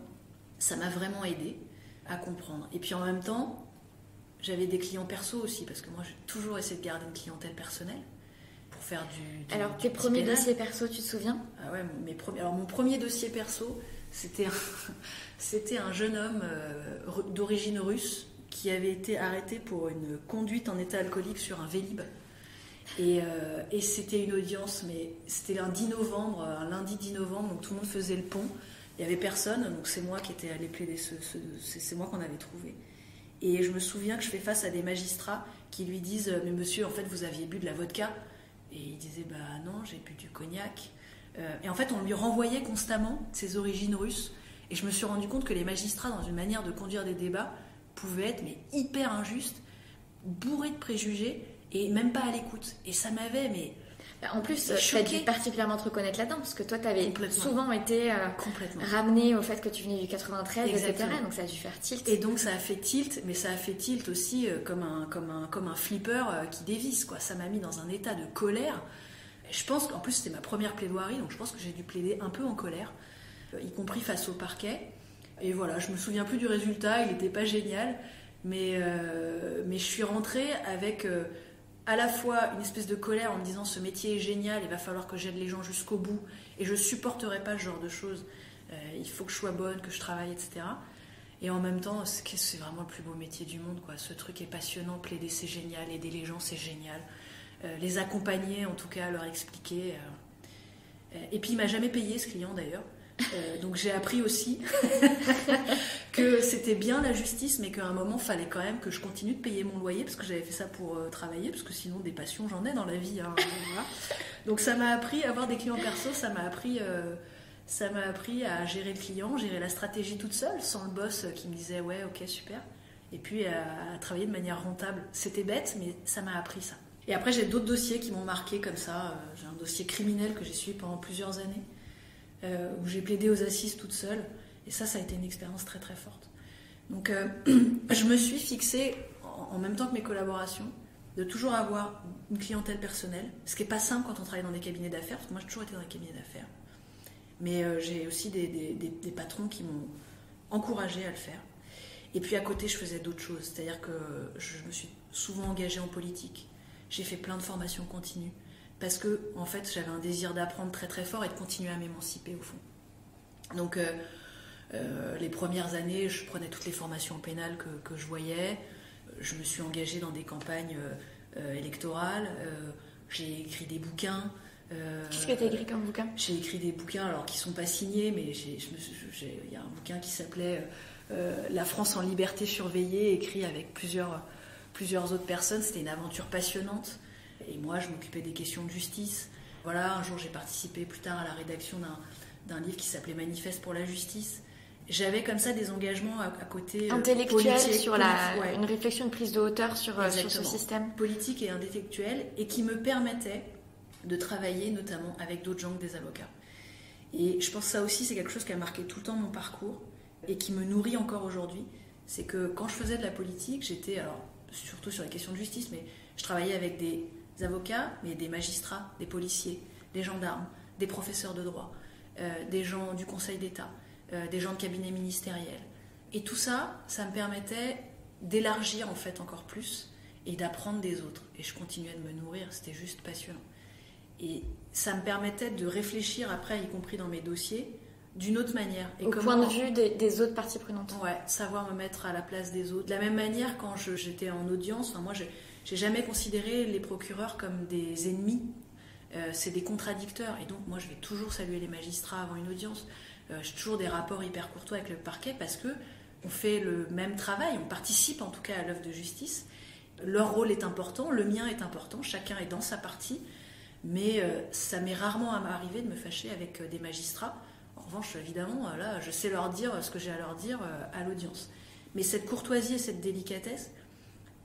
ça m'a vraiment aidé à comprendre. Et puis en même temps, j'avais des clients perso aussi, parce que moi j'ai toujours essayé de garder une clientèle personnelle pour faire du Alors tes premiers pénal. dossiers perso, tu te souviens? Ah ouais, mon premier dossier perso, c'était un jeune homme d'origine russe qui avait été arrêté pour une conduite en état alcoolique sur un Vélib. Et c'était une audience, mais c'était un lundi 10 novembre, donc tout le monde faisait le pont. Il n'y avait personne, donc c'est moi qui étais allée plaider, c'est moi qu'on avait trouvé. Et je me souviens que je fais face à des magistrats qui lui disent « Mais monsieur, en fait, vous aviez bu de la vodka ?» Et il disait « Bah non, j'ai bu du cognac. » Et en fait, on lui renvoyait constamment ses origines russes. Et je me suis rendu compte que les magistrats, dans une manière de conduire des débats, pouvaient être hyper injustes, bourrés de préjugés, et même pas à l'écoute. Et ça m'avait... En plus, tu as dû particulièrement te reconnaître là-dedans, parce que toi, tu avais souvent été ramené au fait que tu venais du 93, etc. Donc ça a dû faire tilt. Et donc ça a fait tilt, mais ça a fait tilt aussi comme un flipper qui dévisse, quoi. Ça m'a mis dans un état de colère. Et je pense qu'en plus, c'était ma première plaidoirie, donc je pense que j'ai dû plaider un peu en colère, y compris face au parquet. Et voilà, je me souviens plus du résultat, il n'était pas génial, mais je suis rentrée avec... à la fois une espèce de colère en me disant ce métier est génial, il va falloir que j'aide les gens jusqu'au bout et je supporterai pas ce genre de choses, il faut que je sois bonne, que je travaille, etc. Et en même temps, c'est vraiment le plus beau métier du monde, quoi. Ce truc est passionnant, plaider c'est génial, aider les gens c'est génial, les accompagner en tout cas, leur expliquer. Et puis il m'a jamais payé ce client d'ailleurs. Donc j'ai appris aussi que c'était bien la justice, mais qu'à un moment il fallait quand même que je continue de payer mon loyer, parce que j'avais fait ça pour travailler, parce que sinon des passions j'en ai dans la vie, hein, voilà. Donc ça m'a appris à avoir des clients perso, ça m'a appris à gérer le client, gérer la stratégie toute seule, sans le boss qui me disait ouais ok super, et puis à travailler de manière rentable. C'était bête, mais ça m'a appris ça. Et après j'ai d'autres dossiers qui m'ont marqué comme ça. J'ai un dossier criminel que j'ai suivi pendant plusieurs années, où j'ai plaidé aux assises toute seule, et ça a été une expérience très très forte. Donc je me suis fixée, en même temps que mes collaborations, de toujours avoir une clientèle personnelle, ce qui n'est pas simple quand on travaille dans des cabinets d'affaires, parce que moi j'ai toujours été dans des cabinets d'affaires, mais j'ai aussi des patrons qui m'ont encouragée à le faire. Et puis à côté je faisais d'autres choses, c'est-à-dire que je me suis souvent engagée en politique, j'ai fait plein de formations continues, parce que en fait j'avais un désir d'apprendre très très fort et de continuer à m'émanciper au fond. Donc les premières années, je prenais toutes les formations pénales que je voyais, je me suis engagée dans des campagnes électorales, j'ai écrit des bouquins, Qu'est-ce que tu as écrit comme bouquin ? J'ai écrit des bouquins alors qui ne sont pas signés, mais il y a un bouquin qui s'appelait La France en liberté surveillée, écrit avec plusieurs autres personnes. C'était une aventure passionnante. Et moi, je m'occupais des questions de justice. Voilà, un jour, j'ai participé plus tard à la rédaction d'un livre qui s'appelait Manifeste pour la justice. J'avais comme ça des engagements à côté intellectuels sur une réflexion, une prise de hauteur sur ce système. Politique et intellectuel, et qui me permettait de travailler notamment avec d'autres gens que des avocats. Et je pense que ça aussi, c'est quelque chose qui a marqué tout le temps mon parcours et qui me nourrit encore aujourd'hui. C'est que quand je faisais de la politique, j'étais, alors surtout sur les questions de justice, mais je travaillais avec des avocats, mais des magistrats, des policiers, des gendarmes, des professeurs de droit, des gens du Conseil d'État, des gens de cabinet ministériel. Et tout ça, ça me permettait d'élargir en fait encore plus et d'apprendre des autres. Et je continuais de me nourrir, c'était juste passionnant. Et ça me permettait de réfléchir après, y compris dans mes dossiers, d'une autre manière. Et point de vue des autres parties prenantes. Ouais, savoir me mettre à la place des autres. De la même manière, quand j'étais en audience, moi j'ai jamais considéré les procureurs comme des ennemis. C'est des contradicteurs. Et donc moi je vais toujours saluer les magistrats avant une audience. J'ai toujours des rapports hyper courtois avec le parquet parce que on fait le même travail, on participe en tout cas à l'œuvre de justice. Leur rôle est important, le mien est important, chacun est dans sa partie. Mais ça m'est rarement arrivé de me fâcher avec des magistrats. En revanche, évidemment, là, je sais leur dire ce que j'ai à leur dire à l'audience. Mais cette courtoisie et cette délicatesse,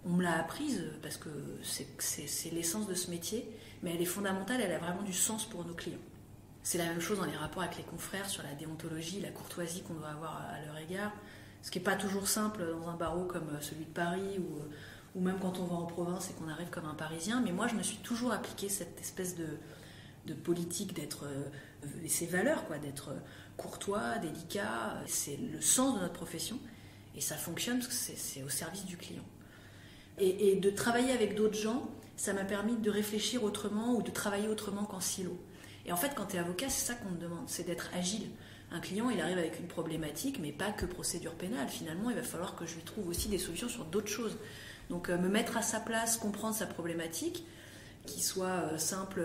on me l'a apprise parce que c'est l'essence de ce métier, mais elle est fondamentale, elle a vraiment du sens pour nos clients. C'est la même chose dans les rapports avec les confrères sur la déontologie, la courtoisie qu'on doit avoir à leur égard, ce qui n'est pas toujours simple dans un barreau comme celui de Paris ou même quand on va en province et qu'on arrive comme un Parisien. Mais moi, je me suis toujours appliqué cette espèce de politique d'être, et ces valeurs, quoi, d'être courtois, délicat. C'est le sens de notre profession et ça fonctionne parce que c'est au service du client. Et de travailler avec d'autres gens, ça m'a permis de réfléchir autrement ou de travailler autrement qu'en silo. Et en fait, quand tu es avocat, c'est ça qu'on te demande, c'est d'être agile. Un client, il arrive avec une problématique, mais pas que procédure pénale. Finalement, il va falloir que je lui trouve aussi des solutions sur d'autres choses. Donc me mettre à sa place, comprendre sa problématique, qu'il soit simple,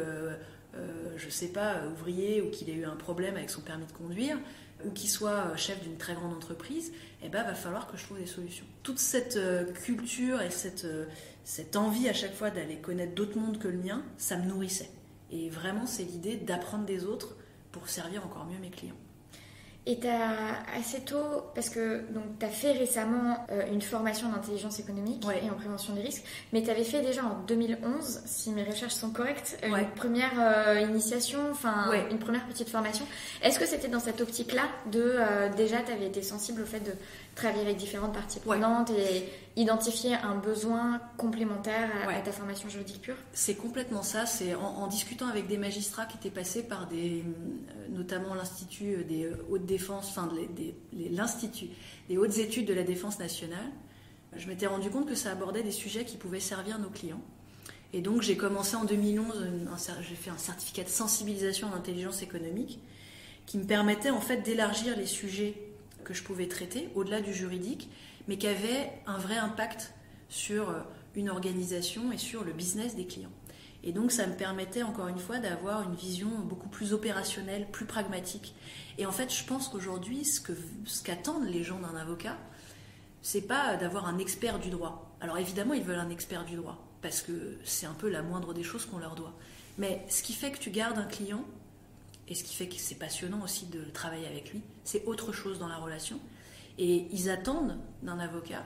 je sais pas, ouvrier, ou qu'il ait eu un problème avec son permis de conduire, ou qu'il soit chef d'une très grande entreprise, eh ben, va falloir que je trouve des solutions. Toute cette culture et cette envie à chaque fois d'aller connaître d'autres mondes que le mien, ça me nourrissait. Et vraiment, c'est l'idée d'apprendre des autres pour servir encore mieux mes clients. Et tu as assez tôt, parce que tu as fait récemment une formation d'intelligence économique et en prévention des risques, mais tu avais fait déjà en 2011, si mes recherches sont correctes, une première initiation, une première petite formation. Est-ce que c'était dans cette optique-là déjà tu avais été sensible au fait de travailler avec différentes parties prenantes et identifier un besoin complémentaire à ta formation juridique pure ? C'est complètement ça. C'est en discutant avec des magistrats qui étaient passés par notamment l'Institut des hautes défenses, l'Institut des hautes études de la défense nationale, je m'étais rendu compte que ça abordait des sujets qui pouvaient servir nos clients. Et donc j'ai commencé en 2011, j'ai fait un certificat de sensibilisation en intelligence économique qui me permettait en fait d'élargir les sujets que je pouvais traiter au-delà du juridique, mais qui avait un vrai impact sur une organisation et sur le business des clients. Et donc ça me permettait encore une fois d'avoir une vision beaucoup plus opérationnelle, plus pragmatique. Et en fait, je pense qu'aujourd'hui, ce qu'attendent les gens d'un avocat, c'est pas d'avoir un expert du droit. Alors évidemment, ils veulent un expert du droit, parce que c'est un peu la moindre des choses qu'on leur doit. Mais ce qui fait que tu gardes un client, et ce qui fait que c'est passionnant aussi de travailler avec lui, c'est autre chose dans la relation. Et ils attendent d'un avocat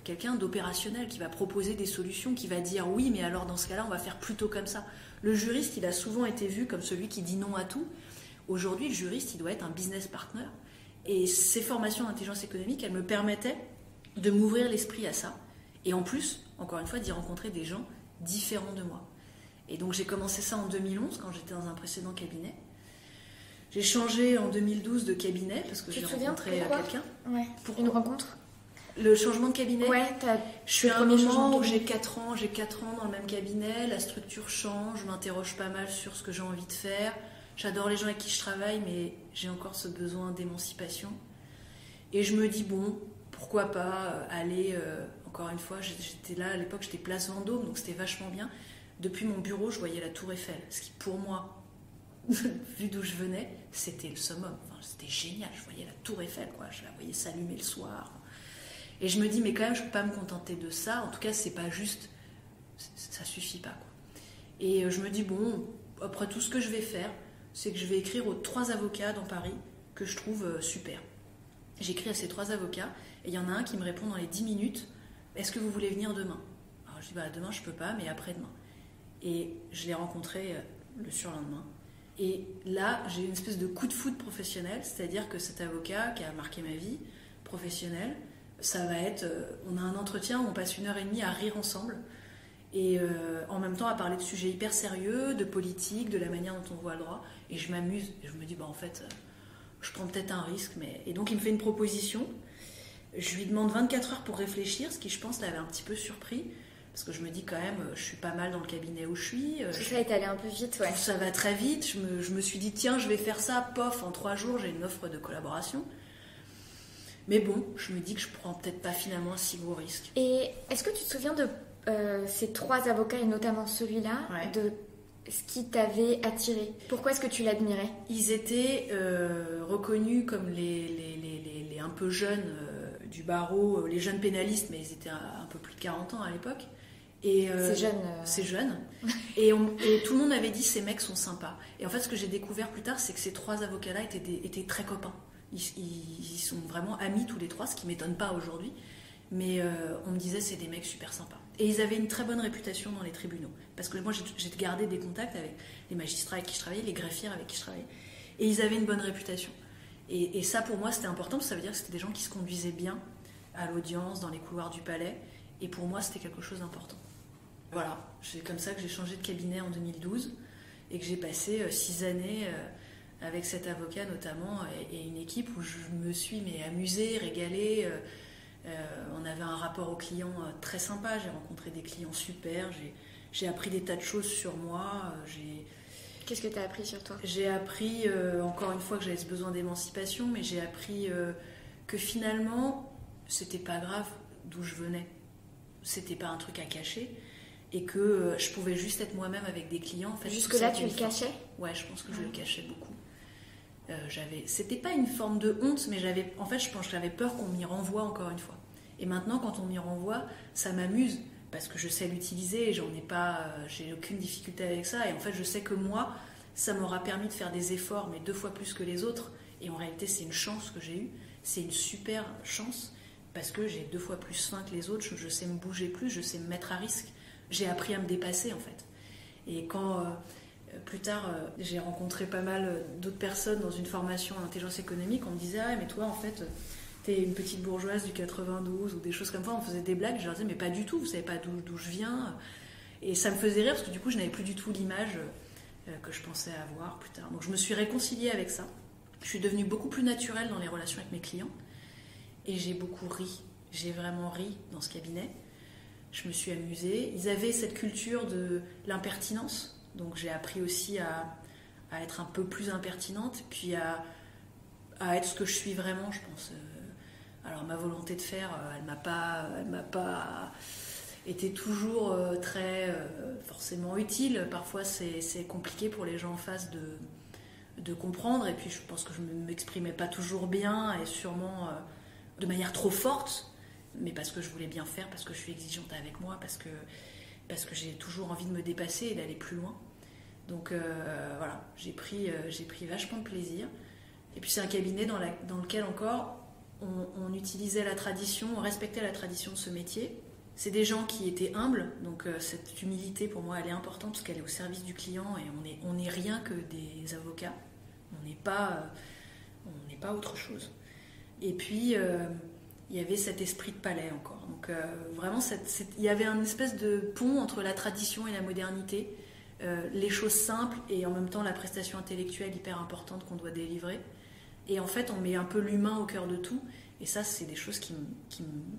quelqu'un d'opérationnel qui va proposer des solutions, qui va dire oui, mais alors dans ce cas-là, on va faire plutôt comme ça. Le juriste, il a souvent été vu comme celui qui dit non à tout. Aujourd'hui, le juriste, il doit être un business partner. Et ces formations d'intelligence économique, elles me permettaient de m'ouvrir l'esprit à ça. Et en plus, encore une fois, d'y rencontrer des gens différents de moi. Et donc j'ai commencé ça en 2011, quand j'étais dans un précédent cabinet. J'ai changé en 2012 de cabinet parce que j'ai rencontré quelqu'un. Ouais. Pour une rencontre. Le changement de cabinet. Je suis à un moment où j'ai 4 ans dans le même cabinet, la structure change, je m'interroge pas mal sur ce que j'ai envie de faire. J'adore les gens avec qui je travaille, mais j'ai encore ce besoin d'émancipation. Et je me dis, bon, pourquoi pas aller, encore une fois, j'étais là à l'époque, j'étais place Vendôme, donc c'était vachement bien. Depuis mon bureau, je voyais la Tour Eiffel, ce qui pour moi vu d'où je venais, c'était le summum. Enfin, c'était génial. Je voyais la tour Eiffel, quoi. Je la voyais s'allumer le soir. Et je me dis, mais quand même, je ne peux pas me contenter de ça. En tout cas, c'est pas juste. Ça suffit pas, quoi. Et je me dis, bon, après tout ce que je vais faire, c'est que je vais écrire aux 3 avocats dans Paris que je trouve super. J'écris à ces 3 avocats et il y en a un qui me répond dans les 10 minutes, est-ce que vous voulez venir demain? Alors je dis, demain je peux pas, mais après-demain. Et je l'ai rencontré le surlendemain. Et là, j'ai eu une espèce de coup de foudre professionnel, c'est-à-dire que cet avocat qui a marqué ma vie professionnelle, ça va être, on a un entretien où on passe 1h30 à rire ensemble et en même temps à parler de sujets hyper sérieux, de politique, de la manière dont on voit le droit, et je m'amuse, et je me dis, en fait, je prends peut-être un risque, et donc il me fait une proposition, je lui demande 24 heures pour réfléchir, ce qui je pense l'avait un petit peu surpris, parce que je me dis quand même, je suis pas mal dans le cabinet où je suis. Tout ça est allé un peu vite, ouais. Ça va très vite, je me suis dit, tiens, je vais faire ça, pof, en 3 jours, j'ai une offre de collaboration. Mais bon, je me dis que je prends peut-être pas finalement un si gros risque. Et est-ce que tu te souviens de ces 3 avocats, et notamment celui-là, ouais. de ce qui t'avait attiré? Pourquoi est-ce que tu l'admirais? Ils étaient reconnus comme les un peu jeunes du barreau, les jeunes pénalistes, mais ils étaient un peu plus de 40 ans à l'époque. Et, c'est jeune. Et tout le monde avait dit, ces mecs sont sympas. Et en fait, ce que j'ai découvert plus tard, c'est que ces 3 avocats-là étaient très copains. Ils sont vraiment amis tous les 3, ce qui ne m'étonne pas aujourd'hui. Mais on me disait, c'est des mecs super sympas. Et ils avaient une très bonne réputation dans les tribunaux. Parce que moi, j'ai gardé des contacts avec les magistrats avec qui je travaillais, les greffières avec qui je travaillais. Et ils avaient une bonne réputation. Et ça, pour moi, c'était important, parce que ça veut dire que c'était des gens qui se conduisaient bien à l'audience, dans les couloirs du palais. Et pour moi, c'était quelque chose d'important. Voilà, c'est comme ça que j'ai changé de cabinet en 2012 et que j'ai passé 6 années avec cet avocat notamment et une équipe où je me suis amusée, régalée. On avait un rapport aux clients très sympa, j'ai rencontré des clients super, j'ai appris des tas de choses sur moi. Qu'est-ce que tu as appris sur toi? J'ai appris, encore une fois, que j'avais ce besoin d'émancipation, mais j'ai appris que finalement, c'était pas grave d'où je venais. C'était pas un truc à cacher. Et que je pouvais juste être moi-même avec des clients. En fait, jusque-là, tu le cachais? Ouais, je pense que je le cachais beaucoup. C'était pas une forme de honte, mais en fait, je pense que j'avais peur qu'on m'y renvoie encore une fois. Et maintenant, quand on m'y renvoie, ça m'amuse, parce que je sais l'utiliser et j'ai aucune difficulté avec ça. Et en fait, je sais que moi, ça m'aura permis de faire des efforts, mais 2 fois plus que les autres. Et en réalité, c'est une chance que j'ai eue. C'est une super chance, parce que j'ai 2 fois plus faim que les autres. Je sais me bouger plus, je sais me mettre à risque. J'ai appris à me dépasser, en fait. Et quand, plus tard, j'ai rencontré pas mal d'autres personnes dans une formation en intelligence économique, on me disait, ah, mais toi, en fait, t'es une petite bourgeoise du 92, ou des choses comme ça. On faisait des blagues, je leur disais, mais pas du tout, vous savez pas d'où je viens. Et ça me faisait rire, parce que du coup, je n'avais plus du tout l'image que je pensais avoir plus tard. Donc, je me suis réconciliée avec ça. Je suis devenue beaucoup plus naturelle dans les relations avec mes clients. Et j'ai beaucoup ri. J'ai vraiment ri dans ce cabinet. Je me suis amusée. Ils avaient cette culture de l'impertinence. Donc j'ai appris aussi à être un peu plus impertinente, puis à être ce que je suis vraiment, je pense. Alors ma volonté de faire, elle m'a pas été toujours très forcément utile. Parfois c'est compliqué pour les gens en face de comprendre. Et puis je pense que je ne m'exprimais pas toujours bien et sûrement de manière trop forte. Mais parce que je voulais bien faire, parce que je suis exigeante avec moi, parce que j'ai toujours envie de me dépasser et d'aller plus loin. Donc voilà, j'ai pris vachement de plaisir. Et puis c'est un cabinet dans lequel encore on utilisait la tradition, on respectait la tradition de ce métier. C'est des gens qui étaient humbles, donc cette humilité pour moi elle est importante parce qu'elle est au service du client et on n'est rien que des avocats. On n'est pas autre chose. Et puis il y avait cet esprit de palais encore. Donc vraiment, il y avait une espèce de pont entre la tradition et la modernité, les choses simples et en même temps la prestation intellectuelle hyper importante qu'on doit délivrer. Et en fait, on met un peu l'humain au cœur de tout. Et ça, c'est des choses qui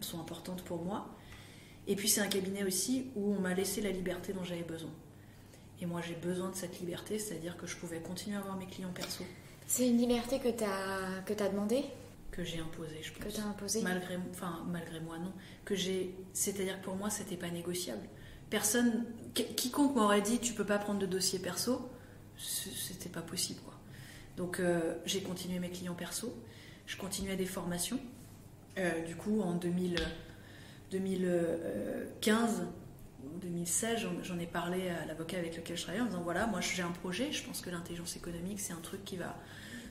sont importantes pour moi. Et puis c'est un cabinet aussi où on m'a laissé la liberté dont j'avais besoin. Et moi, j'ai besoin de cette liberté, c'est-à-dire que je pouvais continuer à avoir mes clients perso. C'est une liberté que t'as demandé ? Que j'ai imposé, je pense. Que t'as imposé. Malgré moi, non. C'est-à-dire que pour moi, c'était pas négociable. Quiconque m'aurait dit tu peux pas prendre de dossier perso, c'était pas possible, quoi. Donc j'ai continué mes clients perso, je continuais des formations. Du coup, en 2015 ou 2016, j'en ai parlé à l'avocat avec lequel je travaillais en disant voilà, moi j'ai un projet, je pense que l'intelligence économique c'est un truc qui va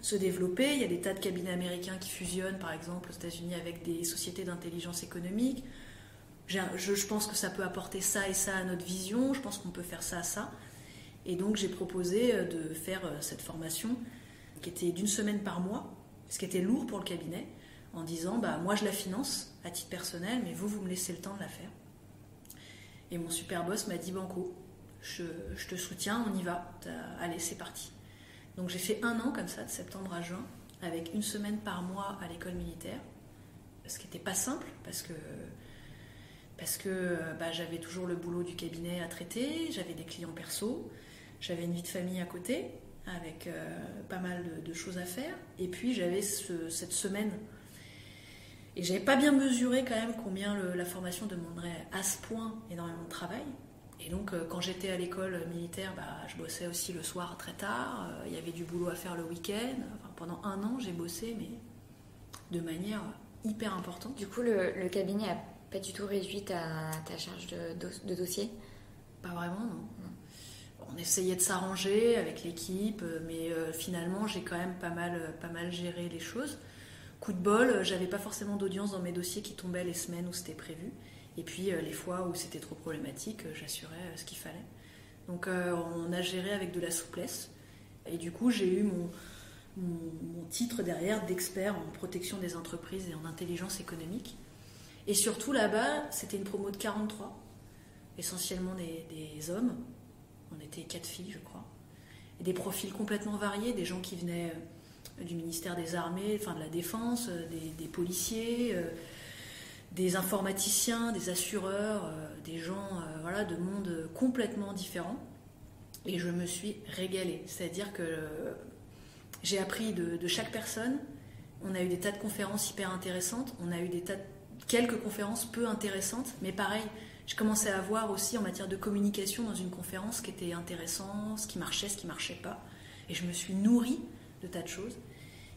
se développer. Il y a des tas de cabinets américains qui fusionnent, par exemple aux États-Unis, avec des sociétés d'intelligence économique. Je pense que ça peut apporter ça et ça à notre vision, je pense qu'on peut faire ça. Et donc j'ai proposé de faire cette formation qui était d'une semaine par mois, ce qui était lourd pour le cabinet, en disant moi je la finance à titre personnel, mais vous me laissez le temps de la faire. Et mon super boss m'a dit banco, je te soutiens, on y va, allez c'est parti. Donc j'ai fait 1 an comme ça, de septembre à juin, avec 1 semaine par mois à l'école militaire, ce qui n'était pas simple parce que j'avais toujours le boulot du cabinet à traiter, j'avais des clients perso, j'avais une vie de famille à côté avec pas mal de choses à faire, et puis j'avais cette semaine. Et j'avais pas bien mesuré quand même combien la formation demanderait à ce point énormément de travail. Et donc quand j'étais à l'école militaire, je bossais aussi le soir très tard, il y avait du boulot à faire le week-end. Enfin, pendant 1 an, j'ai bossé, mais de manière hyper importante. Du coup, le cabinet a pas du tout réduit ta charge de dossier? Pas vraiment, non. On essayait de s'arranger avec l'équipe, mais finalement, j'ai quand même pas mal géré les choses. Coup de bol, j'avais pas forcément d'audience dans mes dossiers qui tombaient les semaines où c'était prévu. Et puis les fois où c'était trop problématique, j'assurais ce qu'il fallait. Donc on a géré avec de la souplesse. Et du coup, j'ai eu mon titre derrière d'expert en protection des entreprises et en intelligence économique. Et surtout là-bas, c'était une promo de 43, essentiellement des hommes. On était 4 filles, je crois. Et des profils complètement variés, des gens qui venaient du ministère des Armées, enfin de la Défense, des policiers, des informaticiens, des assureurs, des gens de mondes complètement différents. Et je me suis régalée. C'est-à-dire que j'ai appris de chaque personne. On a eu des tas de conférences hyper intéressantes. On a eu quelques conférences peu intéressantes. Mais pareil, je commençais à voir aussi en matière de communication dans une conférence ce qui était intéressant, ce qui marchait pas. Et je me suis nourrie de tas de choses.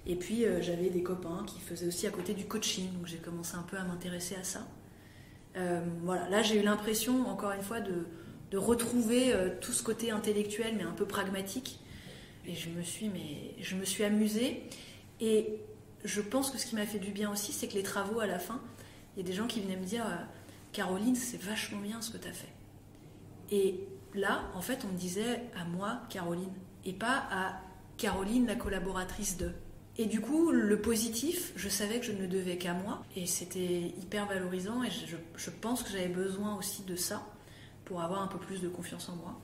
Et puis j'avais des copains qui faisaient aussi à côté du coaching, donc j'ai commencé un peu à m'intéresser à ça. Là j'ai eu l'impression, encore une fois, de retrouver tout ce côté intellectuel, mais un peu pragmatique. Et je me suis amusée. Et je pense que ce qui m'a fait du bien aussi, c'est que les travaux à la fin, il y a des gens qui venaient me dire Caroline, c'est vachement bien ce que tu as fait. Et là, en fait, on me disait à moi, Caroline, et pas à Caroline, la collaboratrice de. Et du coup, le positif, je savais que je ne devais qu'à moi. Et c'était hyper valorisant. Et je pense que j'avais besoin aussi de ça pour avoir un peu plus de confiance en moi.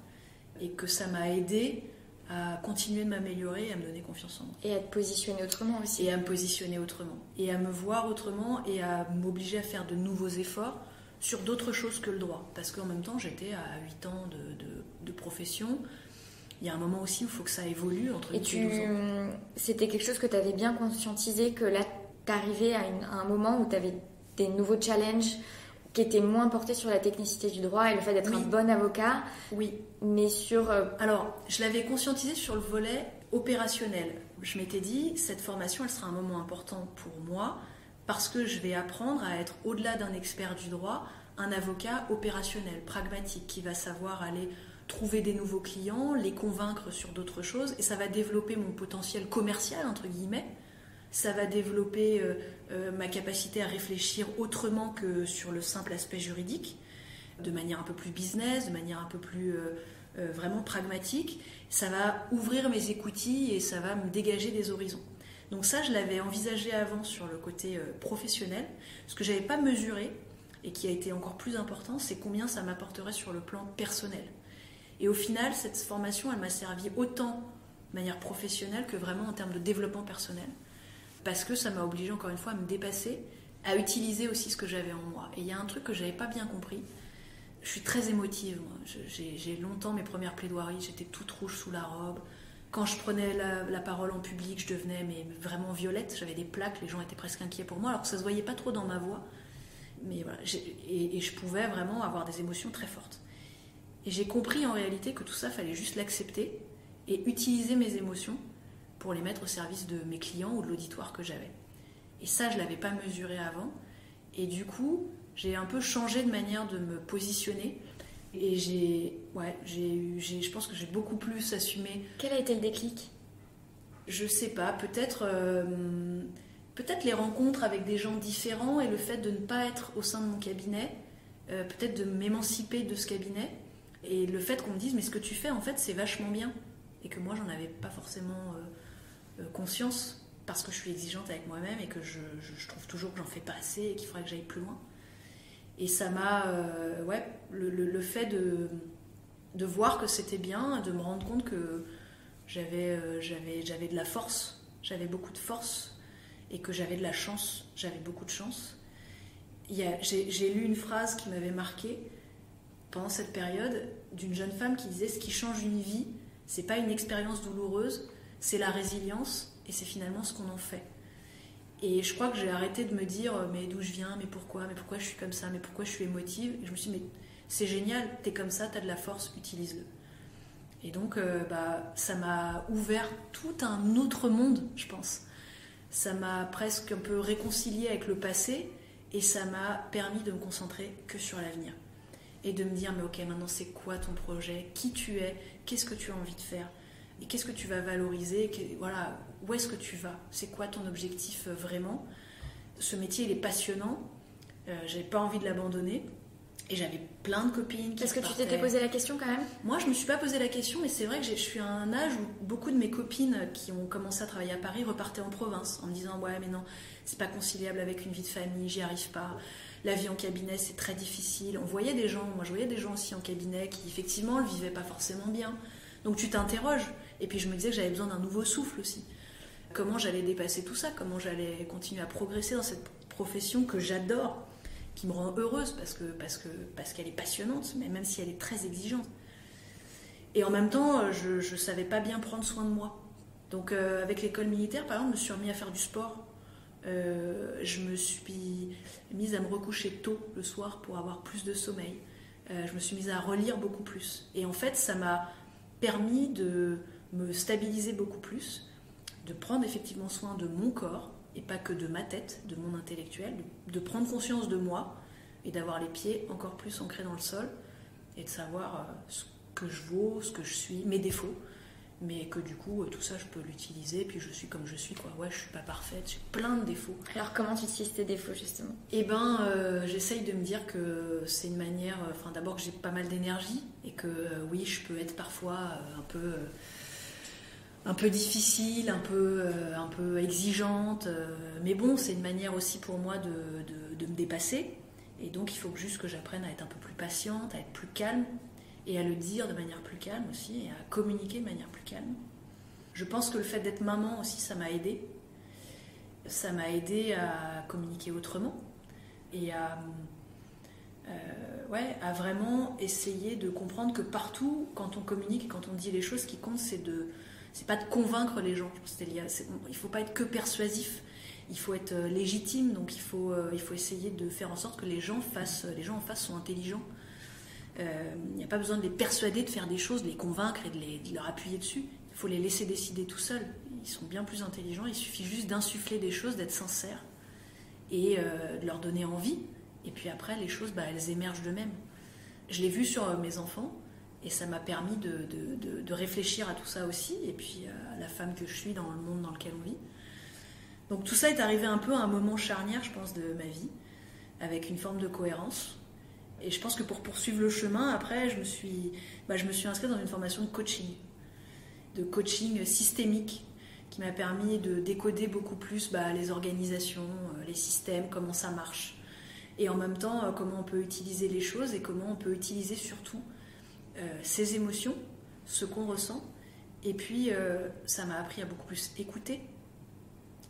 Et que ça m'a aidée à continuer de m'améliorer et à me donner confiance en moi. Et à te positionner autrement aussi. Et à me positionner autrement. Et à me voir autrement et à m'obliger à faire de nouveaux efforts sur d'autres choses que le droit. Parce qu'en même temps, j'étais à 8 ans de profession. Il y a un moment aussi où il faut que ça évolue entre 8 et 12 ans. C'était quelque chose que tu avais bien conscientisé, que là, tu arrivais à un moment où tu avais des nouveaux challenges qui étaient moins portés sur la technicité du droit et le fait d'être un bon avocat. Oui. Mais sur... Alors, je l'avais conscientisé sur le volet opérationnel. Je m'étais dit, cette formation, elle sera un moment important pour moi parce que je vais apprendre à être, au-delà d'un expert du droit, un avocat opérationnel, pragmatique, qui va savoir aller trouver des nouveaux clients, les convaincre sur d'autres choses, et ça va développer mon potentiel commercial, entre guillemets. Ça va développer ma capacité à réfléchir autrement que sur le simple aspect juridique, de manière un peu plus business, de manière un peu plus vraiment pragmatique. Ça va ouvrir mes écoutilles et ça va me dégager des horizons. Donc ça, je l'avais envisagé avant sur le côté professionnel. Ce que je n'avais pas mesuré, et qui a été encore plus important, c'est combien ça m'apporterait sur le plan personnel. Et au final, cette formation, elle m'a servi autant de manière professionnelle que vraiment en termes de développement personnel. Parce que ça m'a obligée, encore une fois, à me dépasser, à utiliser aussi ce que j'avais en moi. Et il y a un truc que je n'avais pas bien compris. Je suis très émotive, moi. J'ai longtemps mes premières plaidoiries, j'étais toute rouge sous la robe. Quand je prenais la parole en public, je devenais vraiment violette. J'avais des plaques, les gens étaient presque inquiets pour moi, alors que ça ne se voyait pas trop dans ma voix. Mais voilà, et je pouvais vraiment avoir des émotions très fortes. Et j'ai compris en réalité que tout ça, fallait juste l'accepter et utiliser mes émotions pour les mettre au service de mes clients ou de l'auditoire que j'avais. Et ça, je ne l'avais pas mesuré avant. Et du coup, j'ai un peu changé de manière de me positionner. Et je pense que j'ai beaucoup plus assumé. Quel a été le déclic ? Je sais pas, peut-être les rencontres avec des gens différents et le fait de ne pas être au sein de mon cabinet, peut-être de m'émanciper de ce cabinet, et le fait qu'on me dise mais ce que tu fais en fait c'est vachement bien, et que moi j'en avais pas forcément conscience parce que je suis exigeante avec moi-même et que je trouve toujours que j'en fais pas assez et qu'il faudrait que j'aille plus loin. Et ça m'a le fait de voir que c'était bien, de me rendre compte que j'avais de la force, j'avais beaucoup de force, et que j'avais de la chance, j'avais beaucoup de chance. J'ai lu une phrase qui m'avait marquée pendant cette période d'une jeune femme qui disait: ce qui change une vie, c'est pas une expérience douloureuse, c'est la résilience, et c'est finalement ce qu'on en fait. Et je crois que j'ai arrêté de me dire mais d'où je viens, mais pourquoi je suis comme ça, mais pourquoi je suis émotive. Et je me suis dit mais c'est génial, t'es comme ça, t'as de la force, utilise-le. Et donc ça m'a ouvert tout un autre monde, je pense. Ça m'a presque un peu réconciliée avec le passé, et ça m'a permis de me concentrer que sur l'avenir. Et de me dire mais ok, maintenant c'est quoi ton projet, qui tu es, qu'est-ce que tu as envie de faire, et qu'est-ce que tu vas valoriser, voilà, où est-ce que tu vas, c'est quoi ton objectif vraiment. Ce métier il est passionnant, j'avais pas envie de l'abandonner. Et j'avais plein de copines qui Est-ce que tu t'étais posé la question quand même ? Moi, je me suis pas posé la question, mais c'est vrai que je suis à un âge où beaucoup de mes copines qui ont commencé à travailler à Paris repartaient en province en me disant ouais mais non, c'est pas conciliable avec une vie de famille, j'y arrive pas. La vie en cabinet c'est très difficile. On voyait des gens, moi je voyais des gens aussi en cabinet qui effectivement le vivaient pas forcément bien. Donc tu t'interroges. Et puis je me disais que j'avais besoin d'un nouveau souffle aussi. Comment j'allais dépasser tout ça ? Comment j'allais continuer à progresser dans cette profession que j'adore, qui me rend heureuse parce qu'elle est passionnante, mais même si elle est très exigeante. Et en même temps, je ne savais pas bien prendre soin de moi. Donc avec l'école militaire, par exemple, je me suis remise à faire du sport. Je me suis mise à me recoucher tôt le soir pour avoir plus de sommeil. Je me suis mise à relire beaucoup plus. Et en fait, ça m'a permis de me stabiliser beaucoup plus, de prendre effectivement soin de mon corps, et pas que de ma tête, de mon intellectuel, de prendre conscience de moi et d'avoir les pieds encore plus ancrés dans le sol et de savoir ce que je vaux, ce que je suis, mes défauts, mais que du coup tout ça je peux l'utiliser, puis je suis comme je suis quoi. Ouais, je suis pas parfaite, j'ai plein de défauts. Alors comment tu utilises tes défauts justement ? Eh ben j'essaye de me dire que c'est une manière, d'abord que j'ai pas mal d'énergie et que oui je peux être parfois un peu difficile, un peu exigeante, mais bon, c'est une manière aussi pour moi de me dépasser, et donc il faut juste que j'apprenne à être un peu plus patiente, à être plus calme, et à le dire de manière plus calme aussi, et à communiquer de manière plus calme. Je pense que le fait d'être maman aussi, ça m'a aidée. Ça m'a aidée à communiquer autrement, et à vraiment essayer de comprendre que partout, quand on communique et quand on dit les choses, ce qui compte, c'est pas de convaincre les gens. Il ne faut pas être que persuasif, il faut être légitime, donc il faut essayer de faire en sorte que les gens en face sont intelligents. Il n'y a pas besoin de les persuader de faire des choses, de les convaincre et de leur appuyer dessus. Il faut les laisser décider tout seuls. Ils sont bien plus intelligents, il suffit juste d'insuffler des choses, d'être sincère et de leur donner envie. Et puis après, les choses, elles émergent d'eux-mêmes. Je l'ai vu sur mes enfants. Et ça m'a permis de réfléchir à tout ça aussi, et puis à la femme que je suis dans le monde dans lequel on vit. Donc tout ça est arrivé un peu à un moment charnière, je pense, de ma vie, avec une forme de cohérence. Et je pense que pour poursuivre le chemin, après, je me suis inscrite dans une formation de coaching systémique, qui m'a permis de décoder beaucoup plus les organisations, les systèmes, comment ça marche. Et en même temps, comment on peut utiliser les choses et comment on peut utiliser surtout ses émotions, ce qu'on ressent. Et puis ça m'a appris à beaucoup plus écouter,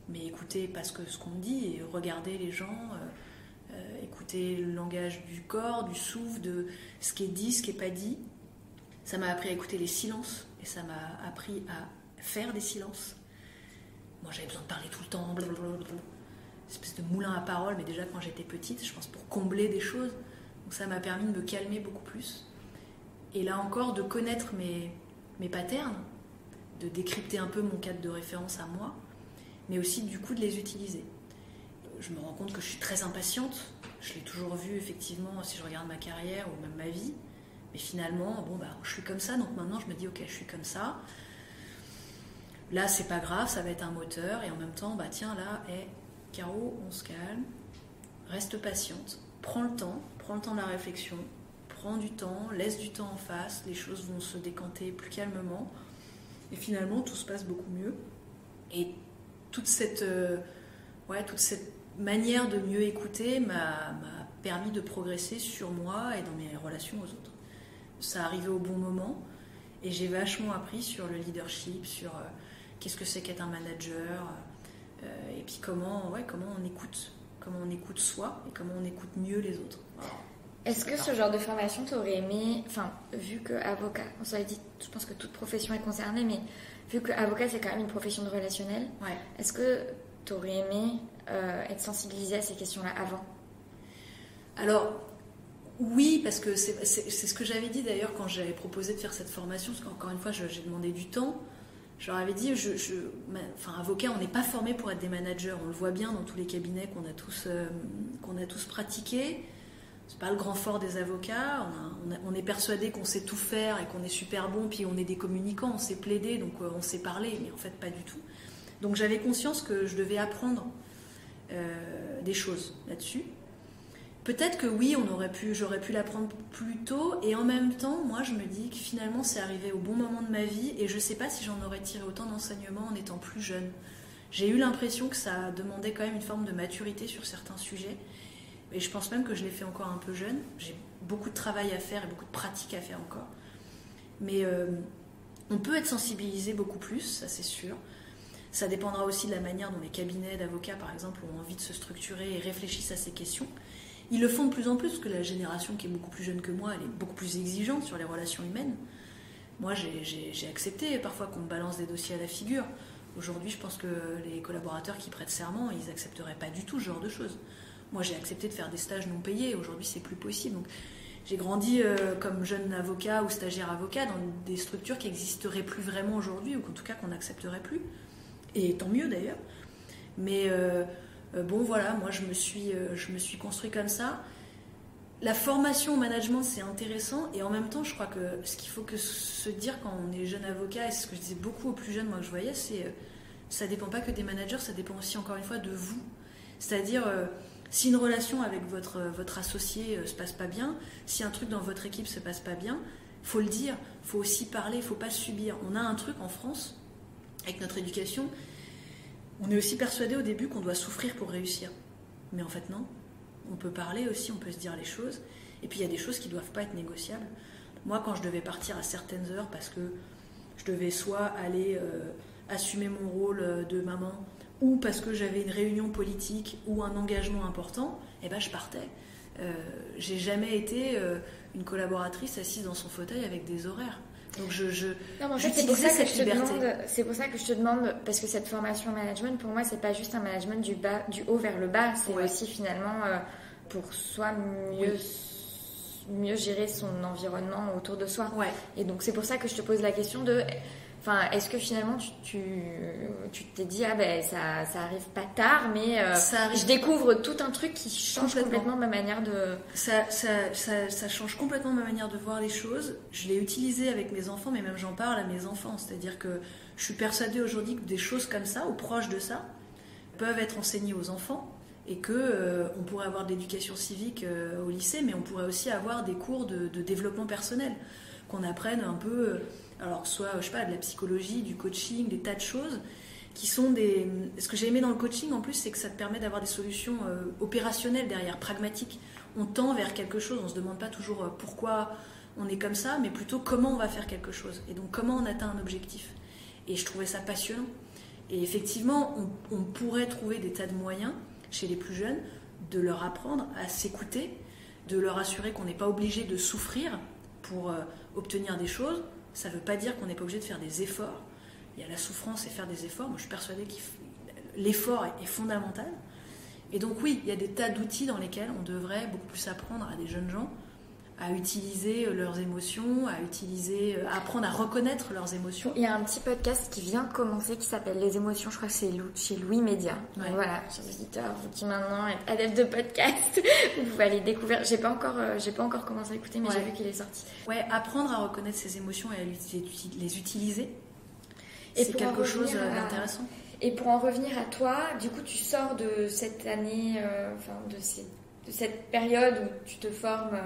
mais écouter parce que ce qu'on me dit, et regarder les gens, écouter le langage du corps, du souffle, de ce qui est dit, ce qui n'est pas dit. Ça m'a appris à écouter les silences, et ça m'a appris à faire des silences. Moi j'avais besoin de parler tout le temps, blablabla, une espèce de moulin à paroles, mais déjà quand j'étais petite, je pense pour combler des choses. Donc ça m'a permis de me calmer beaucoup plus. Et là encore, de connaître mes patterns, décrypter un peu mon cadre de référence à moi, mais aussi du coup de les utiliser. Je me rends compte que je suis très impatiente. Je l'ai toujours vu effectivement si je regarde ma carrière ou même ma vie. Mais finalement, je suis comme ça, donc maintenant je me dis ok, je suis comme ça. Là, c'est pas grave, ça va être un moteur. Et en même temps, tiens, là, Caro, on se calme, reste patiente, prends le temps de la réflexion, prends du temps, laisse du temps en face, les choses vont se décanter plus calmement. Et finalement, tout se passe beaucoup mieux. Et toute cette manière de mieux écouter m'a permis de progresser sur moi et dans mes relations aux autres. Ça arrivait au bon moment et j'ai vachement appris sur le leadership, sur qu'est-ce que c'est qu'être un manager et puis comment on écoute soi et comment on écoute mieux les autres. Alors, est-ce que ce genre de formation t'aurais aimé, vu que avocat, on s'avait dit, je pense que toute profession est concernée, mais vu que avocat c'est quand même une profession de relationnel, est-ce que t'aurais aimé être sensibilisé à ces questions-là avant? Alors, oui, parce que c'est ce que j'avais dit d'ailleurs quand j'avais proposé de faire cette formation, parce qu'encore une fois, j'ai demandé du temps. Je leur avais dit, avocat, on n'est pas formé pour être des managers. On le voit bien dans tous les cabinets qu'on a tous pratiqués. C'est pas le grand fort des avocats. On est persuadé qu'on sait tout faire et qu'on est super bon, puis on est des communicants, on sait plaider, donc on sait parler, mais en fait pas du tout. Donc j'avais conscience que je devais apprendre des choses là-dessus. Peut-être que oui, j'aurais pu l'apprendre plus tôt, et en même temps, moi je me dis que finalement c'est arrivé au bon moment de ma vie, et je ne sais pas si j'en aurais tiré autant d'enseignements en étant plus jeune. J'ai eu l'impression que ça demandait quand même une forme de maturité sur certains sujets, et je pense même que je l'ai fait encore un peu jeune. J'ai beaucoup de travail à faire et beaucoup de pratique à faire encore. Mais on peut être sensibilisé beaucoup plus, ça c'est sûr. Ça dépendra aussi de la manière dont les cabinets d'avocats, par exemple, ont envie de se structurer et réfléchissent à ces questions. Ils le font de plus en plus, parce que la génération qui est beaucoup plus jeune que moi, elle est beaucoup plus exigeante sur les relations humaines. Moi, j'ai accepté parfois qu'on me balance des dossiers à la figure. Aujourd'hui, je pense que les collaborateurs qui prêtent serment, ils n'accepteraient pas du tout ce genre de choses. Moi, j'ai accepté de faire des stages non payés. Aujourd'hui, c'est plus possible. Donc, j'ai grandi comme jeune avocat ou stagiaire avocat dans des structures qui n'existeraient plus vraiment aujourd'hui, ou en tout cas qu'on n'accepterait plus. Et tant mieux d'ailleurs. Mais voilà, moi je me suis construit comme ça. La formation au management, c'est intéressant, et en même temps, je crois que ce qu'il faut se dire quand on est jeune avocat, et c'est ce que je disais beaucoup aux plus jeunes, moi que je voyais, c'est ça dépend pas que des managers, ça dépend aussi encore une fois de vous. C'est-à-dire, si une relation avec votre associé se passe pas bien, si un truc dans votre équipe se passe pas bien, faut le dire, faut aussi parler, faut pas subir. On a un truc en France avec notre éducation, on est aussi persuadé au début qu'on doit souffrir pour réussir. Mais en fait, non. On peut parler aussi, on peut se dire les choses. Et puis, il y a des choses qui ne doivent pas être négociables. Moi, quand je devais partir à certaines heures, parce que je devais soit aller assumer mon rôle de maman, ou parce que j'avais une réunion politique ou un engagement important, je partais. J'ai jamais été une collaboratrice assise dans son fauteuil avec des horaires. Donc non, en fait, c'est pour ça que je te demande, parce que cette formation en management, pour moi, c'est pas juste un management du haut vers le bas, c'est aussi finalement pour soi mieux gérer son environnement autour de soi. Ouais. Et donc c'est pour ça que je te pose la question de, est-ce que finalement tu t'es dit ça arrive pas tard, mais je découvre tout un truc qui change complètement ma manière de... Ça change complètement ma manière de voir les choses. Je l'ai utilisé avec mes enfants, mais même j'en parle à mes enfants. C'est-à-dire que je suis persuadée aujourd'hui que des choses comme ça, ou proches de ça, peuvent être enseignées aux enfants, et qu'on pourrait avoir de l'éducation civique au lycée, mais on pourrait aussi avoir des cours de développement personnel, qu'on apprenne un peu... Alors, soit, je sais pas, de la psychologie, du coaching, des tas de choses qui sont des... Ce que j'ai aimé dans le coaching, en plus, c'est que ça te permet d'avoir des solutions opérationnelles derrière, pragmatiques. On tend vers quelque chose, on ne se demande pas toujours pourquoi on est comme ça, mais plutôt comment on va faire quelque chose. Et donc, comment on atteint un objectif. Et je trouvais ça passionnant. Et effectivement, on pourrait trouver des tas de moyens, chez les plus jeunes, de leur apprendre à s'écouter, de leur assurer qu'on n'est pas obligé de souffrir pour obtenir des choses. Ça ne veut pas dire qu'on n'est pas obligé de faire des efforts. Il y a la souffrance et faire des efforts. Moi, je suis persuadée que l'effort est fondamental. Et donc, oui, il y a des tas d'outils dans lesquels on devrait beaucoup plus apprendre à des jeunes gens à utiliser leurs émotions, à apprendre à reconnaître leurs émotions. Il y a un petit podcast qui vient de commencer qui s'appelle Les émotions, je crois que c'est chez Louis Média. Ouais. Donc voilà, chers auditeurs, vous qui maintenant êtes adeptes de podcast, vous pouvez aller découvrir. J'ai pas encore commencé à écouter, mais j'ai vu qu'il est sorti. Ouais, apprendre à reconnaître ses émotions et à les utiliser, Et c'est quelque chose d'intéressant. Et pour en revenir à toi, du coup, tu sors de cette année, de cette période où tu te formes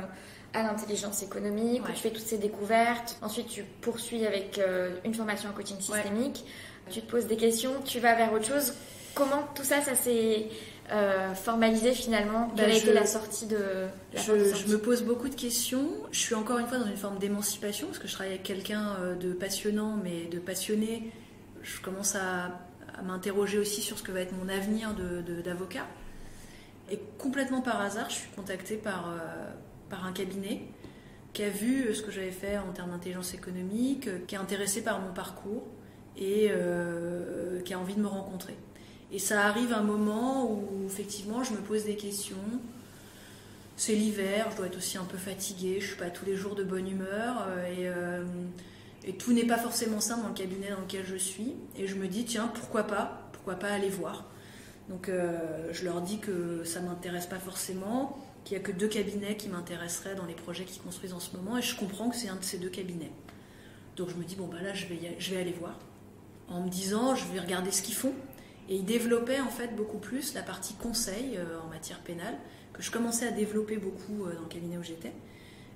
à l'intelligence économique, où tu fais toutes ces découvertes. Ensuite, tu poursuis avec une formation en coaching systémique. Tu te poses des questions, tu vas vers autre chose. Comment tout ça s'est formalisé finalement? Quelle a été la sortie de la Je me pose beaucoup de questions. Je suis encore une fois dans une forme d'émancipation parce que je travaille avec quelqu'un de passionnant, mais de passionné. Je commence à m'interroger aussi sur ce que va être mon avenir d'avocat. Et complètement par hasard, je suis contactée par un cabinet qui a vu ce que j'avais fait en termes d'intelligence économique, qui est intéressé par mon parcours et qui a envie de me rencontrer. Et ça arrive un moment où effectivement je me pose des questions. C'est l'hiver, je dois être aussi un peu fatiguée, je ne suis pas tous les jours de bonne humeur et tout n'est pas forcément simple dans le cabinet dans lequel je suis. Et je me dis, tiens, pourquoi pas aller voir. Donc je leur dis que ça ne m'intéresse pas forcément, qu'il n'y a que 2 cabinets qui m'intéresseraient dans les projets qu'ils construisent en ce moment, et je comprends que c'est un de ces 2 cabinets. Donc je me dis, bon bah là je vais aller voir, en me disant, je vais regarder ce qu'ils font. Et ils développaient en fait beaucoup plus la partie conseil en matière pénale, que je commençais à développer beaucoup dans le cabinet où j'étais.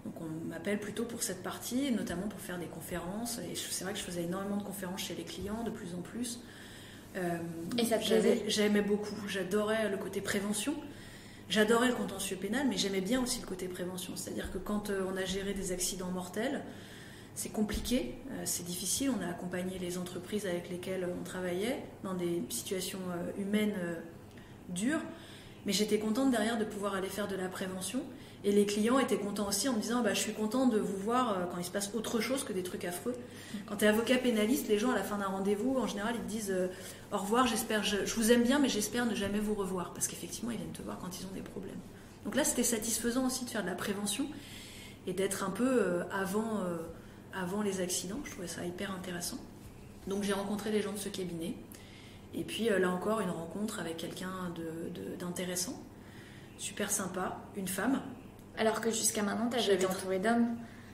Donc on m'appelle plutôt pour cette partie, notamment pour faire des conférences, et c'est vrai que je faisais énormément de conférences chez les clients, de plus en plus. Et ça te plaisait? J'aimais beaucoup, j'adorais le côté prévention, j'adorais le contentieux pénal, mais j'aimais bien aussi le côté prévention. C'est-à-dire que quand on a géré des accidents mortels, c'est compliqué, c'est difficile, on a accompagné les entreprises avec lesquelles on travaillait dans des situations humaines dures, mais j'étais contente derrière de pouvoir aller faire de la prévention. Et les clients étaient contents aussi en me disant, je suis content de vous voir quand il se passe autre chose que des trucs affreux. Quand tu es avocat pénaliste, les gens à la fin d'un rendez-vous, en général, ils te disent au revoir, je vous aime bien, mais j'espère ne jamais vous revoir. Parce qu'effectivement, ils viennent te voir quand ils ont des problèmes. Donc là, c'était satisfaisant aussi de faire de la prévention et d'être un peu avant les accidents. Je trouvais ça hyper intéressant. Donc j'ai rencontré les gens de ce cabinet. Et puis là encore, une rencontre avec quelqu'un d'intéressant, super sympa, une femme. Alors que jusqu'à maintenant, tu avais été entourée d'hommes.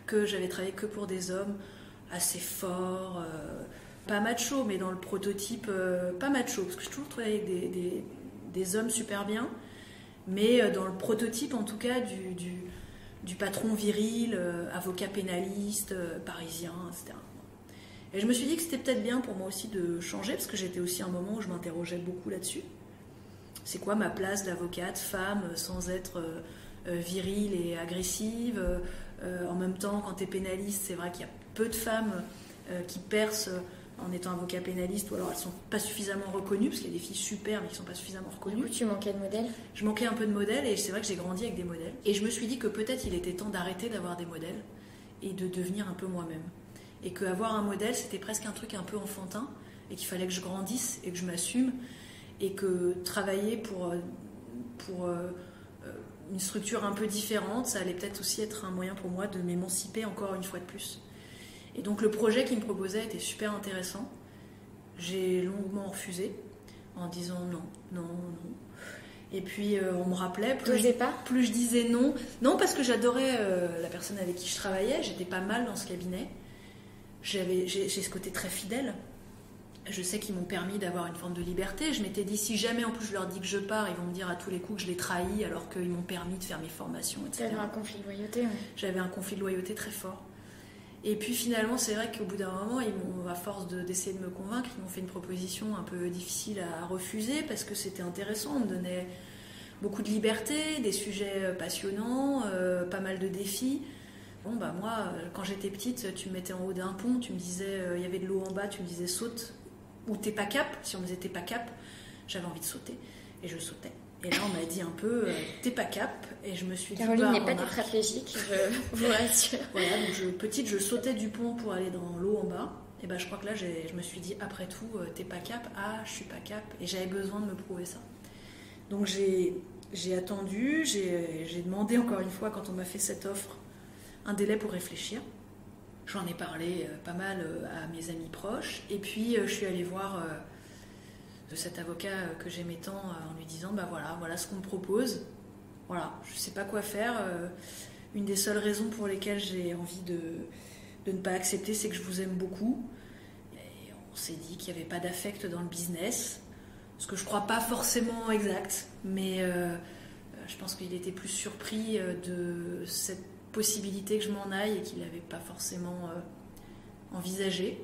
Que j'avais travaillé que pour des hommes assez forts, pas macho, mais dans le prototype, pas macho, parce que j'ai toujours travaillé avec des hommes super bien, mais dans le prototype en tout cas du patron viril, avocat pénaliste, parisien, etc. Et je me suis dit que c'était peut-être bien pour moi aussi de changer, parce que j'étais aussi à un moment où je m'interrogeais beaucoup là-dessus. C'est quoi ma place d'avocate, femme, sans être virile et agressive. En même temps, quand tu es pénaliste, c'est vrai qu'il y a peu de femmes qui percent en étant avocat pénaliste, ou alors elles ne sont pas suffisamment reconnues, parce qu'il y a des filles super, mais qui ne sont pas suffisamment reconnues. Du coup, tu manquais de modèles? Je manquais un peu de modèles, et c'est vrai que j'ai grandi avec des modèles. Et je me suis dit que peut-être il était temps d'arrêter d'avoir des modèles, et de devenir un peu moi-même. Et qu'avoir un modèle, c'était presque un truc un peu enfantin, et qu'il fallait que je grandisse, et que je m'assume, et que travailler pour une structure un peu différente, ça allait peut-être aussi être un moyen pour moi de m'émanciper encore une fois de plus. Et donc le projet qu'il me proposait était super intéressant. J'ai longuement refusé en disant non. Et puis on me rappelait, plus je disais non. Non, parce que j'adorais la personne avec qui je travaillais, j'étais pas mal dans ce cabinet. J'ai ce côté très fidèle. Je sais qu'ils m'ont permis d'avoir une forme de liberté. Je m'étais dit, si jamais en plus je leur dis que je pars, ils vont me dire à tous les coups que je les trahis alors qu'ils m'ont permis de faire mes formations, etc. J'avais un conflit de loyauté. Ouais. J'avais un conflit de loyauté très fort. Et puis finalement, c'est vrai qu'au bout d'un moment, ils m'ont, à force d'essayer de me convaincre, ils m'ont fait une proposition un peu difficile à refuser parce que c'était intéressant. On me donnait beaucoup de liberté, des sujets passionnants, pas mal de défis. Bon, moi, quand j'étais petite, tu me mettais en haut d'un pont, tu me disais, il y avait de l'eau en bas, tu me disais saute. Ou t'es pas cap, si on me disait t'es pas cap, j'avais envie de sauter et je sautais. Et là on m'a dit un peu t'es pas cap, et je me suis dit Caroline n'est pas tétraplégique, je vous rassure. Voilà, donc petite je sautais du pont pour aller dans l'eau en bas, et je crois que là je me suis dit après tout t'es pas cap, je suis pas cap, et j'avais besoin de me prouver ça. Donc j'ai attendu, j'ai demandé encore une fois quand on m'a fait cette offre un délai pour réfléchir. J'en ai parlé pas mal à mes amis proches. Et puis, je suis allée voir cet avocat que j'aimais tant en lui disant voilà ce qu'on me propose. Voilà, je ne sais pas quoi faire. Une des seules raisons pour lesquelles j'ai envie de ne pas accepter, c'est que je vous aime beaucoup. Et on s'est dit qu'il n'y avait pas d'affect dans le business. Ce que je ne crois pas forcément exact. Mais je pense qu'il était plus surpris de cette possibilité que je m'en aille et qu'il n'avait pas forcément envisagé.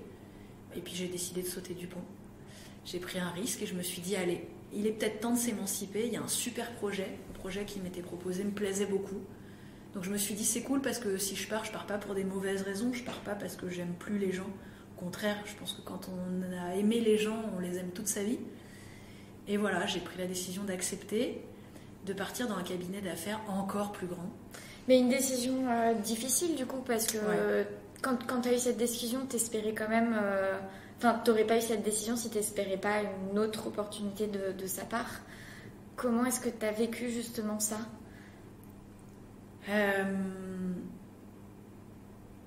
Et puis j'ai décidé de sauter du pont. J'ai pris un risque et je me suis dit allez, il est peut-être temps de s'émanciper. Il y a un super projet. Le projet qui m'était proposé me plaisait beaucoup. Donc je me suis dit c'est cool parce que si je pars pas pour des mauvaises raisons. Je pars pas parce que j'aime plus les gens. Au contraire, je pense que quand on a aimé les gens, on les aime toute sa vie. Et voilà, j'ai pris la décision d'accepter, de partir dans un cabinet d'affaires encore plus grand. Mais une décision difficile du coup, parce que quand tu as eu cette décision, t'espérais quand même... t'aurais pas eu cette décision si t'espérais pas une autre opportunité de sa part. Comment est-ce que tu as vécu justement ça ?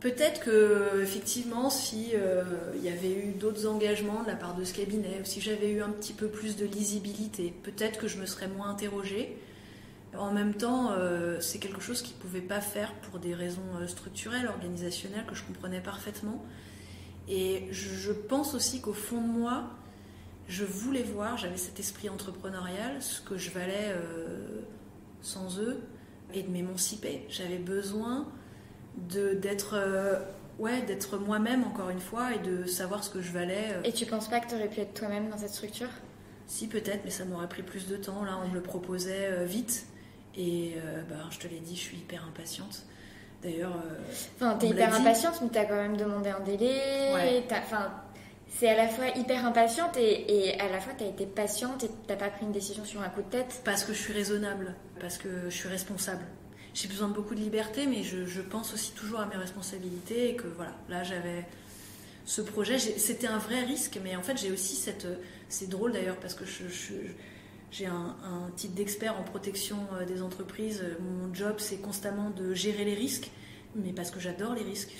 Peut-être que effectivement, si y avait eu d'autres engagements de la part de ce cabinet, ou si j'avais eu un petit peu plus de lisibilité, peut-être que je me serais moins interrogée. En même temps, c'est quelque chose qu'ils ne pouvaient pas faire pour des raisons structurelles, organisationnelles, que je comprenais parfaitement. Et je pense aussi qu'au fond de moi, je voulais voir, j'avais cet esprit entrepreneurial, ce que je valais sans eux, et de m'émanciper. J'avais besoin d'être moi-même, encore une fois, et de savoir ce que je valais. Et tu ne penses pas que tu aurais pu être toi-même dans cette structure ? Si, peut-être, mais ça m'aurait pris plus de temps. Là, on me le proposait vite. Et je te l'ai dit, je suis hyper impatiente. D'ailleurs, t'es hyper impatiente, mais t'as quand même demandé un délai. Ouais. C'est à la fois hyper impatiente et à la fois t'as été patiente et t'as pas pris une décision sur un coup de tête. Parce que je suis raisonnable, parce que je suis responsable. J'ai besoin de beaucoup de liberté, mais je pense aussi toujours à mes responsabilités. Et que voilà, là j'avais ce projet. C'était un vrai risque, mais en fait j'ai aussi cette... C'est drôle d'ailleurs, parce que j'ai un titre d'expert en protection des entreprises. Mon job, c'est constamment de gérer les risques, mais parce que j'adore les risques.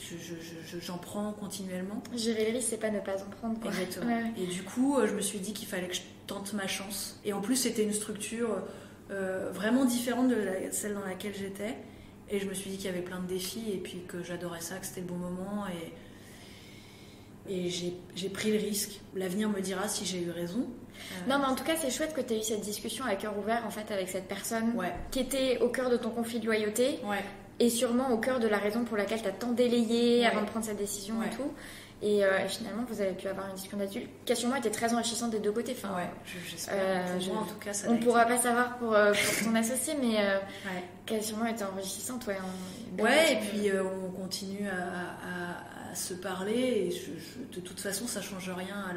J'en prends continuellement. Gérer les risques, c'est pas ne pas en prendre, quoi. Exactement. Ouais. Et du coup, je me suis dit qu'il fallait que je tente ma chance. Et en plus, c'était une structure vraiment différente de celle dans laquelle j'étais. Et je me suis dit qu'il y avait plein de défis et puis que j'adorais ça, que c'était le bon moment. Et j'ai pris le risque. L'avenir me dira si j'ai eu raison. Non, mais en tout cas, c'est chouette que tu aies eu cette discussion à cœur ouvert en fait, avec cette personne qui était au cœur de ton conflit de loyauté et sûrement au cœur de la raison pour laquelle tu as tant délayé avant de prendre cette décision et tout. Et finalement, vous avez pu avoir une discussion là-dessus qui, sûrement, était très enrichissante des deux côtés. Enfin, j'espère. Pour moi, en tout cas, ça on ne pourra pas savoir pour ton associé, mais qui a sûrement été enrichissante. Et puis on continue à se parler. Et de toute façon, ça ne change rien à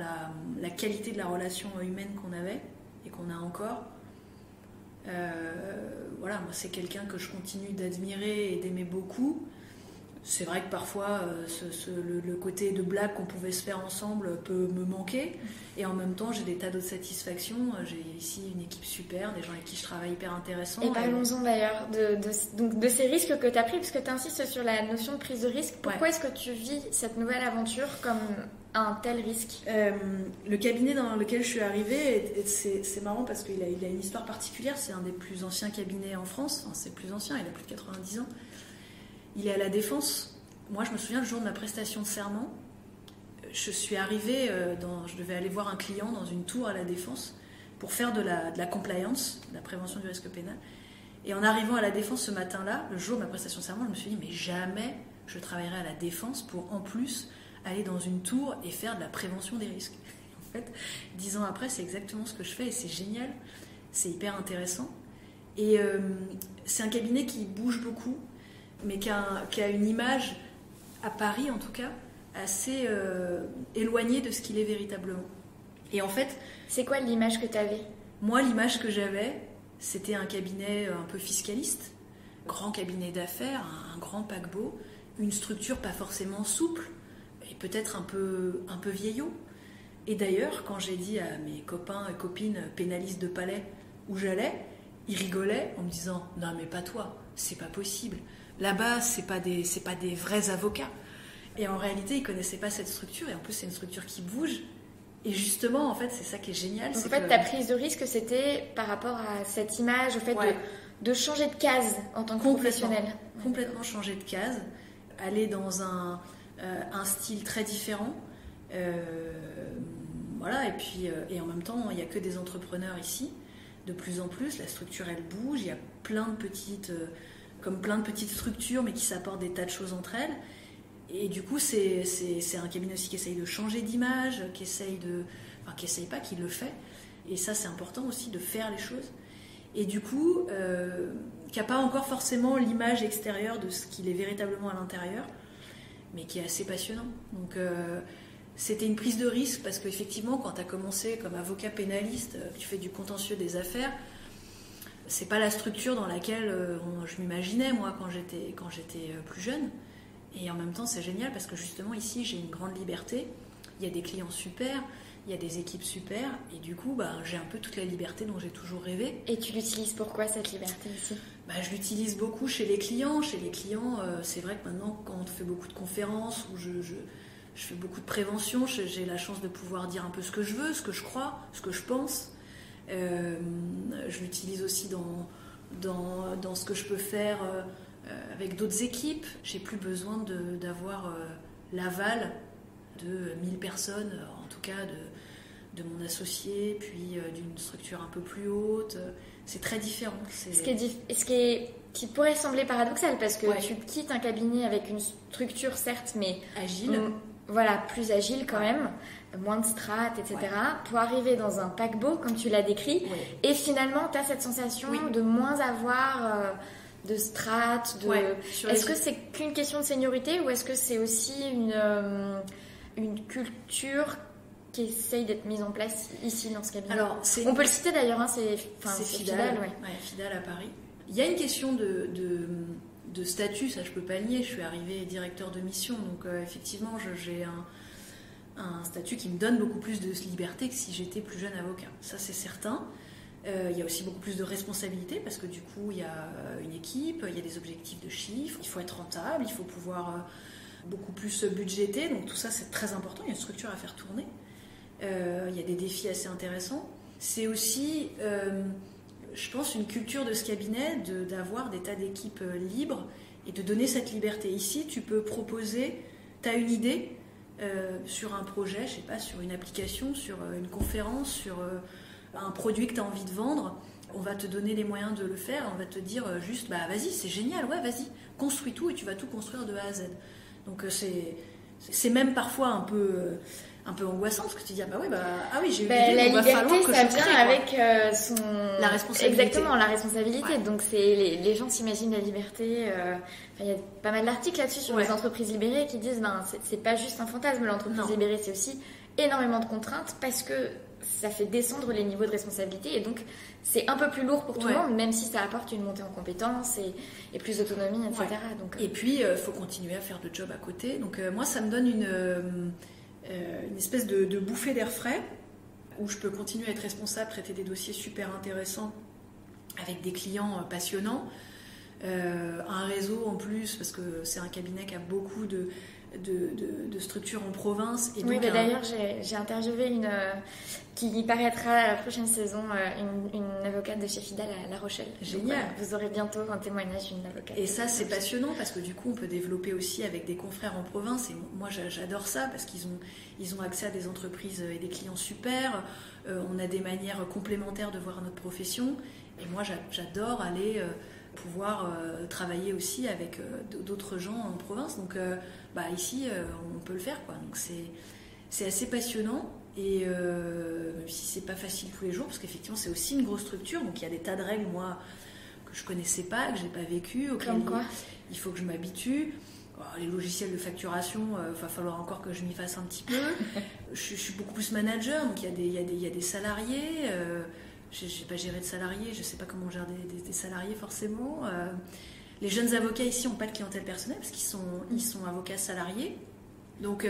la qualité de la relation humaine qu'on avait et qu'on a encore. Moi, c'est quelqu'un que je continue d'admirer et d'aimer beaucoup. C'est vrai que parfois, le côté de blague qu'on pouvait se faire ensemble peut me manquer. Et en même temps, j'ai des tas d'autres satisfactions. J'ai ici une équipe super, des gens avec qui je travaille hyper intéressants. Et parlons-en d'ailleurs de ces risques que tu as pris, parce que tu insistes sur la notion de prise de risque. Pourquoi est-ce que tu vis cette nouvelle aventure comme un tel risque ? Le cabinet dans lequel je suis arrivée, c'est marrant parce qu'il a une histoire particulière. C'est un des plus anciens cabinets en France. Enfin, c'est le plus ancien, il a plus de 90 ans. Il est à la Défense. Moi, je me souviens le jour de ma prestation de serment, je suis arrivée, je devais aller voir un client dans une tour à la Défense pour faire de la compliance, de la prévention du risque pénal. Et en arrivant à la Défense ce matin-là, le jour de ma prestation de serment, je me suis dit, mais jamais je travaillerai à la Défense pour en plus aller dans une tour et faire de la prévention des risques. En fait, 10 ans après, c'est exactement ce que je fais et c'est génial, c'est hyper intéressant. Et c'est un cabinet qui bouge beaucoup, mais qui a une image, à Paris en tout cas, assez éloignée de ce qu'il est véritablement. Et en fait... C'est quoi l'image que tu avais ? Moi, l'image que j'avais, c'était un cabinet un peu fiscaliste, grand cabinet d'affaires, un grand paquebot, une structure pas forcément souple, et peut-être un peu vieillot. Et d'ailleurs, quand j'ai dit à mes copains et copines pénalistes de Palais où j'allais, ils rigolaient en me disant « Non mais pas toi, c'est pas possible ». là-bas, c'est pas des vrais avocats. Et en réalité, ils connaissaient pas cette structure. Et en plus, c'est une structure qui bouge. Et justement, en fait, c'est ça qui est génial. Donc, en fait, ta prise de risque, c'était par rapport à cette image, au fait de changer de case en tant que professionnel. Complètement changer de case, aller dans un style très différent. Voilà, et puis et en même temps, il n'y a que des entrepreneurs ici. De plus en plus, la structure, elle bouge. Il y a plein de petites structures, mais qui s'apportent des tas de choses entre elles. Et du coup, c'est un cabinet aussi qui essaye de changer d'image, qui le fait. Et ça, c'est important aussi de faire les choses. Et du coup, qui n'a pas encore forcément l'image extérieure de ce qu'il est véritablement à l'intérieur, mais qui est assez passionnant. Donc, c'était une prise de risque parce qu'effectivement, quand tu as commencé comme avocat pénaliste, tu fais du contentieux des affaires, c'est pas la structure dans laquelle je m'imaginais, moi, quand j'étais plus jeune. Et en même temps, c'est génial parce que justement, ici, j'ai une grande liberté. Il y a des clients super, il y a des équipes super. Et du coup, j'ai un peu toute la liberté dont j'ai toujours rêvé. Et tu l'utilises pourquoi, cette liberté ici ? Je l'utilise beaucoup chez les clients. Chez les clients, c'est vrai que maintenant, quand on fait beaucoup de conférences ou je fais beaucoup de prévention, j'ai la chance de pouvoir dire un peu ce que je veux, ce que je crois, ce que je pense. Je l'utilise aussi dans ce que je peux faire... avec d'autres équipes, j'ai plus besoin d'avoir l'aval de 1000 personnes, en tout cas de mon associé, puis d'une structure un peu plus haute. C'est très différent. Qui pourrait sembler paradoxal, parce que tu quittes un cabinet avec une structure, certes, mais agile. Plus agile quand même, moins de strates, etc., pour arriver dans un paquebot, comme tu l'as décrit, et finalement, tu as cette sensation de moins avoir... de strates, Est-ce que c'est qu'une question de seniorité ou est-ce que c'est aussi une culture qui essaye d'être mise en place ici dans ce cabinet ? Alors, on peut le citer d'ailleurs, c'est Fidal. Fidal à Paris. Il y a une question de statut, ça je peux pas le nier. Je suis arrivée directeur de mission, donc effectivement j'ai un statut qui me donne beaucoup plus de liberté que si j'étais plus jeune avocat. Ça c'est certain. Il y a aussi beaucoup plus de responsabilités parce que du coup il y a une équipe, il y a des objectifs de chiffres, il faut être rentable, il faut pouvoir beaucoup plus budgéter, donc tout ça c'est très important, il y a une structure à faire tourner, il y a des défis assez intéressants. C'est aussi, je pense, une culture de ce cabinet d'avoir des tas d'équipes libres et de donner cette liberté. Ici tu peux proposer, tu as une idée sur un projet, je sais pas, sur une application, sur une conférence, sur... un produit que tu as envie de vendre, on va te donner les moyens de le faire, on va te dire juste vas-y, c'est génial, vas-y, construis tout et tu vas tout construire de A à Z. Donc c'est même parfois un peu angoissant parce que tu te dis j'ai eu l'idée, la il va falloir que ça je vient crée, avec la responsabilité. Exactement, la responsabilité. Donc les gens s'imaginent la liberté. Il y a pas mal d'articles là-dessus sur les entreprises libérées qui disent c'est pas juste un fantasme, l'entreprise libérée, c'est aussi énormément de contraintes parce que ça fait descendre les niveaux de responsabilité et donc c'est un peu plus lourd pour tout le monde, même si ça apporte une montée en compétences et plus d'autonomie, etc. Donc, et puis il faut continuer à faire de job à côté. Donc moi ça me donne une espèce de bouffée d'air frais où je peux continuer à être responsable, traiter des dossiers super intéressants avec des clients passionnants, un réseau en plus parce que c'est un cabinet qui a beaucoup de structures en province. Et donc d'ailleurs j'ai interviewé une qui paraîtra à la prochaine saison, une avocate de chez Fidal à La Rochelle. Génial. Donc, vous aurez bientôt un témoignage d'une avocate. Et ça c'est passionnant parce que du coup on peut développer aussi avec des confrères en province et moi j'adore ça parce qu'ils ont accès à des entreprises et des clients super, on a des manières complémentaires de voir notre profession et moi j'adore aller pouvoir travailler aussi avec d'autres gens en province. Donc ici, on peut le faire, quoi. Donc c'est assez passionnant et même si c'est pas facile tous les jours, parce qu'effectivement c'est aussi une grosse structure, donc il y a des tas de règles moi que je connaissais pas, que j'ai pas vécu, Comme quoi il faut que je m'habitue. Alors, les logiciels de facturation, va falloir encore que je m'y fasse un petit peu. je suis beaucoup plus manager, donc il y a des salariés. Je n'ai pas géré de salariés, je ne sais pas comment on gère des salariés forcément. Les jeunes avocats ici n'ont pas de clientèle personnelle parce qu'ils sont avocats salariés. Donc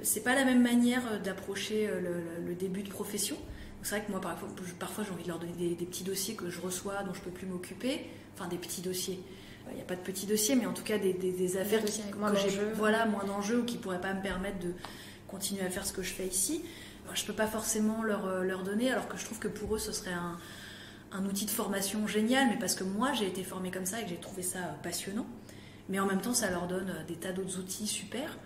c'est pas la même manière d'approcher le début de profession. C'est vrai que moi parfois j'ai envie de leur donner des petits dossiers que je reçois dont je peux plus m'occuper. Enfin des petits dossiers. il n'y a pas de petits dossiers, mais en tout cas des affaires moins d'enjeux ou qui ne pourraient pas me permettre de continuer à faire ce que je fais ici. Je ne peux pas forcément leur donner, alors que je trouve que pour eux, ce serait un outil de formation génial, mais parce que moi, j'ai été formée comme ça et que j'ai trouvé ça passionnant. Mais en même temps, ça leur donne des tas d'autres outils super.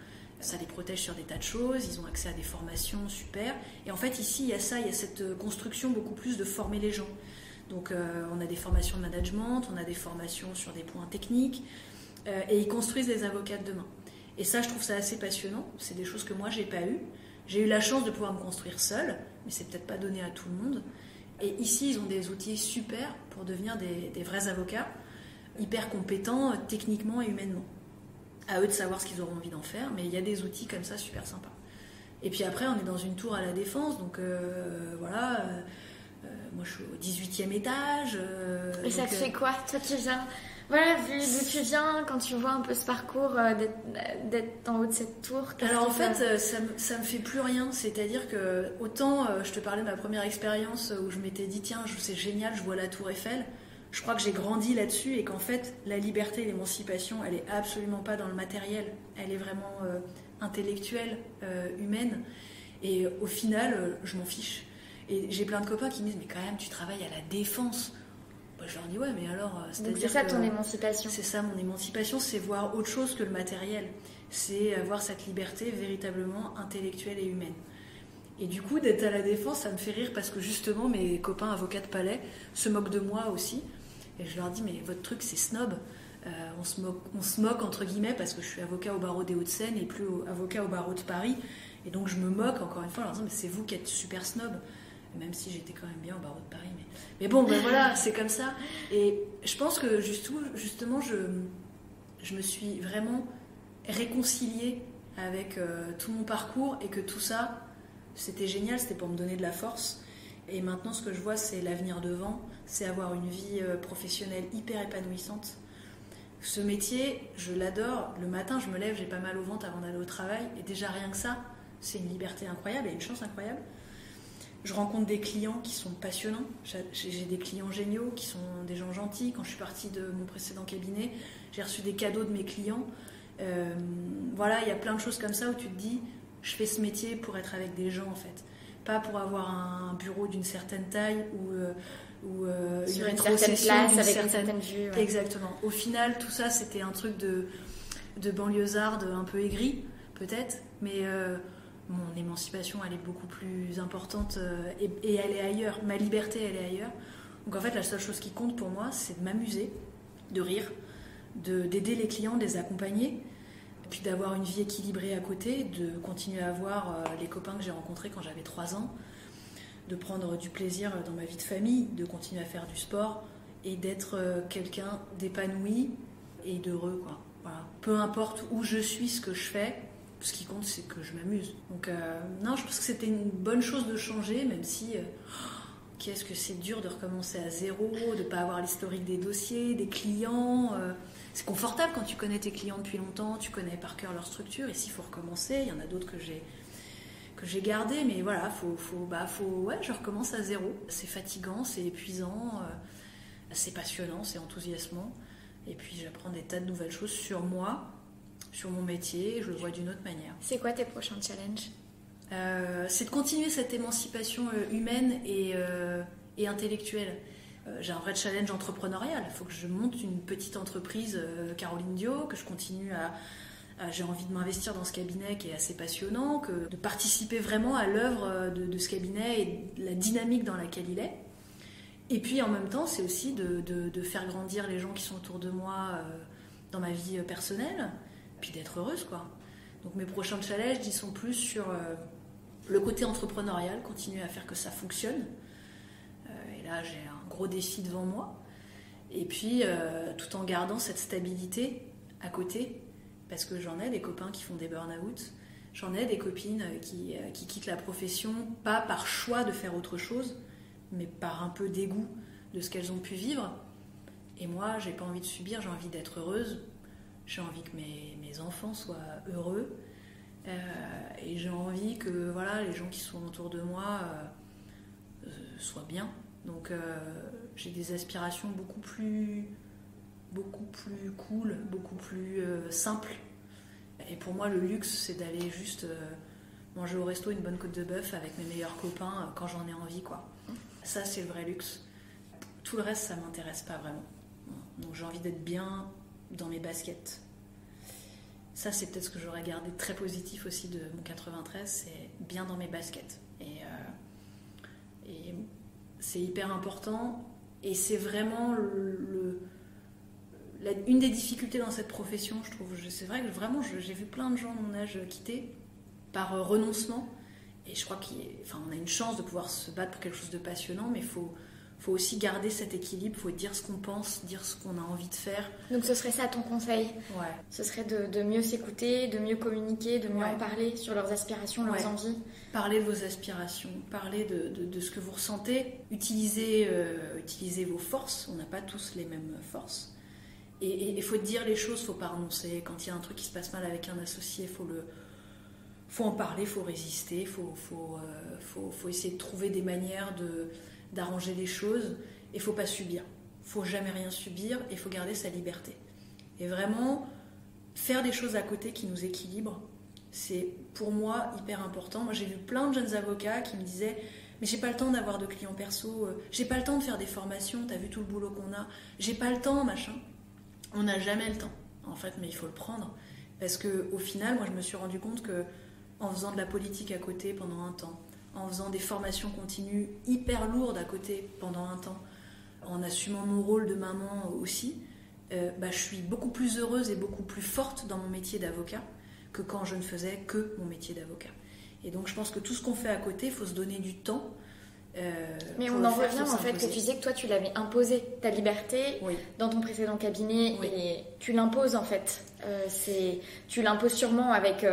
Ça les protège sur des tas de choses, ils ont accès à des formations super. Et en fait, ici, il y a cette construction beaucoup plus de former les gens. Donc, on a des formations de management, on a des formations sur des points techniques, et ils construisent les avocats de demain. Et ça, je trouve ça assez passionnant. C'est des choses que moi, j'ai pas eues. J'ai eu la chance de pouvoir me construire seule, mais c'est peut-être pas donné à tout le monde. Et ici, ils ont des outils super pour devenir des vrais avocats, hyper compétents techniquement et humainement. À eux de savoir ce qu'ils auront envie d'en faire, mais il y a des outils comme ça super sympas. Et puis après, on est dans une tour à la Défense, donc voilà. Moi, je suis au 18e étage. Et ça te fait quoi? Toi, tu viens... Voilà, vu d'où tu viens, quand tu vois un peu ce parcours d'être en haut de cette tour... Alors en fait, ça me fait plus rien. C'est-à-dire que, autant je te parlais de ma première expérience où je m'étais dit, tiens, c'est génial, je vois la tour Eiffel. Je crois que j'ai grandi là-dessus et qu'en fait, la liberté et l'émancipation, elle est absolument pas dans le matériel. Elle est vraiment intellectuelle, humaine. Et au final, je m'en fiche. Et j'ai plein de copains qui me disent, mais quand même, tu travailles à la Défense. Je leur dis, ouais, mais alors... Donc c'est ça ton émancipation. C'est ça mon émancipation, c'est voir autre chose que le matériel. C'est avoir cette liberté véritablement intellectuelle et humaine. Et du coup, d'être à la Défense, ça me fait rire parce que justement, mes copains avocats de palais se moquent de moi aussi. Et je leur dis, mais votre truc, c'est snob. On se moque, entre guillemets, parce que je suis avocat au barreau des Hauts-de-Seine et plus avocat au barreau de Paris. Et donc, je me moque, encore une fois, en leur disant, mais c'est vous qui êtes super snob. Même si j'étais quand même bien au barreau de Paris. Mais bon, ben voilà, c'est comme ça. Et je pense que justement, je me suis vraiment réconciliée avec tout mon parcours et que tout ça, c'était génial, c'était pour me donner de la force. Et maintenant, ce que je vois, c'est l'avenir devant, c'est avoir une vie professionnelle hyper épanouissante. Ce métier, je l'adore. Le matin, je me lève, j'ai pas mal au ventre avant d'aller au travail. Et déjà, rien que ça, c'est une liberté incroyable et une chance incroyable. Je rencontre des clients qui sont passionnants. J'ai des clients géniaux, qui sont des gens gentils. Quand je suis partie de mon précédent cabinet, j'ai reçu des cadeaux de mes clients. Voilà, il y a plein de choses comme ça où tu te dis, je fais ce métier pour être avec des gens, en fait. Pas pour avoir un bureau d'une certaine taille ou une rétrocession d'une certaine vue. Ouais. Exactement. Au final, tout ça, c'était un truc de banlieusarde un peu aigri, peut-être, mais... mon émancipation, elle est beaucoup plus importante et elle est ailleurs. Ma liberté, elle est ailleurs. Donc en fait, la seule chose qui compte pour moi, c'est de m'amuser, de rire, d'aider les clients, de les accompagner, puis d'avoir une vie équilibrée à côté, de continuer à voir les copains que j'ai rencontrés quand j'avais 3 ans, de prendre du plaisir dans ma vie de famille, de continuer à faire du sport et d'être quelqu'un d'épanoui et d'heureux, quoi. Voilà. Peu importe où je suis, ce que je fais, ce qui compte, c'est que je m'amuse. Donc, non, je pense que c'était une bonne chose de changer, même si, qu'est-ce que c'est dur de recommencer à zéro, de ne pas avoir l'historique des dossiers, des clients. C'est confortable quand tu connais tes clients depuis longtemps, tu connais par cœur leur structure. Ici, il faut recommencer. Il y en a d'autres que j'ai gardés, mais voilà, ouais, je recommence à zéro. C'est fatigant, c'est épuisant, c'est passionnant, c'est enthousiasmant. Et puis, j'apprends des tas de nouvelles choses sur moi, sur mon métier, je le vois d'une autre manière. C'est quoi tes prochains challenges ? C'est de continuer cette émancipation humaine et intellectuelle. J'ai un vrai challenge entrepreneurial. Il faut que je monte une petite entreprise Caroline Dio, que je continue j'ai envie de m'investir dans ce cabinet qui est assez passionnant, de participer vraiment à l'œuvre de ce cabinet et de la dynamique dans laquelle il est. Et puis en même temps, c'est aussi de faire grandir les gens qui sont autour de moi dans ma vie personnelle, puis d'être heureuse, quoi. Donc mes prochains challenges, ils sont plus sur le côté entrepreneurial, continuer à faire que ça fonctionne. Et là, j'ai un gros défi devant moi. Et puis, tout en gardant cette stabilité à côté, parce que j'en ai des copains qui font des burn-out, j'en ai des copines qui quittent la profession, pas par choix de faire autre chose, mais par un peu dégoût de ce qu'elles ont pu vivre. Et moi, j'ai pas envie de subir, j'ai envie d'être heureuse. J'ai envie que mes enfants soient heureux et j'ai envie que voilà, les gens qui sont autour de moi soient bien. Donc j'ai des aspirations beaucoup plus beaucoup plus cool, beaucoup plus simple. Et pour moi, le luxe, c'est d'aller juste manger au resto une bonne côte de bœuf avec mes meilleurs copains quand j'en ai envie, quoi. Ça, c'est le vrai luxe. Tout le reste, ça m'intéresse pas vraiment. Donc j'ai envie d'être bien dans mes baskets. Ça, c'est peut-être ce que j'aurais gardé très positif aussi de mon 93, c'est bien dans mes baskets. Et c'est hyper important. Et c'est vraiment une des difficultés dans cette profession, je trouve. C'est vrai que vraiment, j'ai vu plein de gens de mon âge quitter par renoncement. Et je crois qu'on a une chance de pouvoir se battre pour quelque chose de passionnant, mais il faut aussi garder cet équilibre, il faut dire ce qu'on pense, dire ce qu'on a envie de faire. Donc ce serait ça ton conseil? Ouais. Ce serait de mieux s'écouter, de mieux communiquer, de mieux en parler sur leurs aspirations, leurs envies. Parlez de vos aspirations, parlez de ce que vous ressentez, utilisez vos forces, on n'a pas tous les mêmes forces. Et il faut dire les choses, il ne faut pas renoncer. Quand il y a un truc qui se passe mal avec un associé, faut en parler, il faut résister, il faut essayer de trouver des manières d'arranger les choses. Et il ne faut pas subir. Il ne faut jamais rien subir et il faut garder sa liberté. Et vraiment, faire des choses à côté qui nous équilibrent, c'est pour moi hyper important. Moi, j'ai vu plein de jeunes avocats qui me disaient « Mais j'ai pas le temps d'avoir de clients perso, j'ai pas le temps de faire des formations, t'as vu tout le boulot qu'on a, j'ai pas le temps, machin. » On n'a jamais le temps, en fait, mais il faut le prendre. Parce qu'au final, moi, je me suis rendu compte qu'en faisant de la politique à côté pendant un temps, en faisant des formations continues hyper lourdes à côté pendant un temps, en assumant mon rôle de maman aussi, je suis beaucoup plus heureuse et beaucoup plus forte dans mon métier d'avocat que quand je ne faisais que mon métier d'avocat. Et donc, je pense que tout ce qu'on fait à côté, il faut se donner du temps. Mais on en revient en fait que tu disais que toi tu l'avais imposé ta liberté dans ton précédent cabinet et tu l'imposes en fait. Tu l'imposes sûrement avec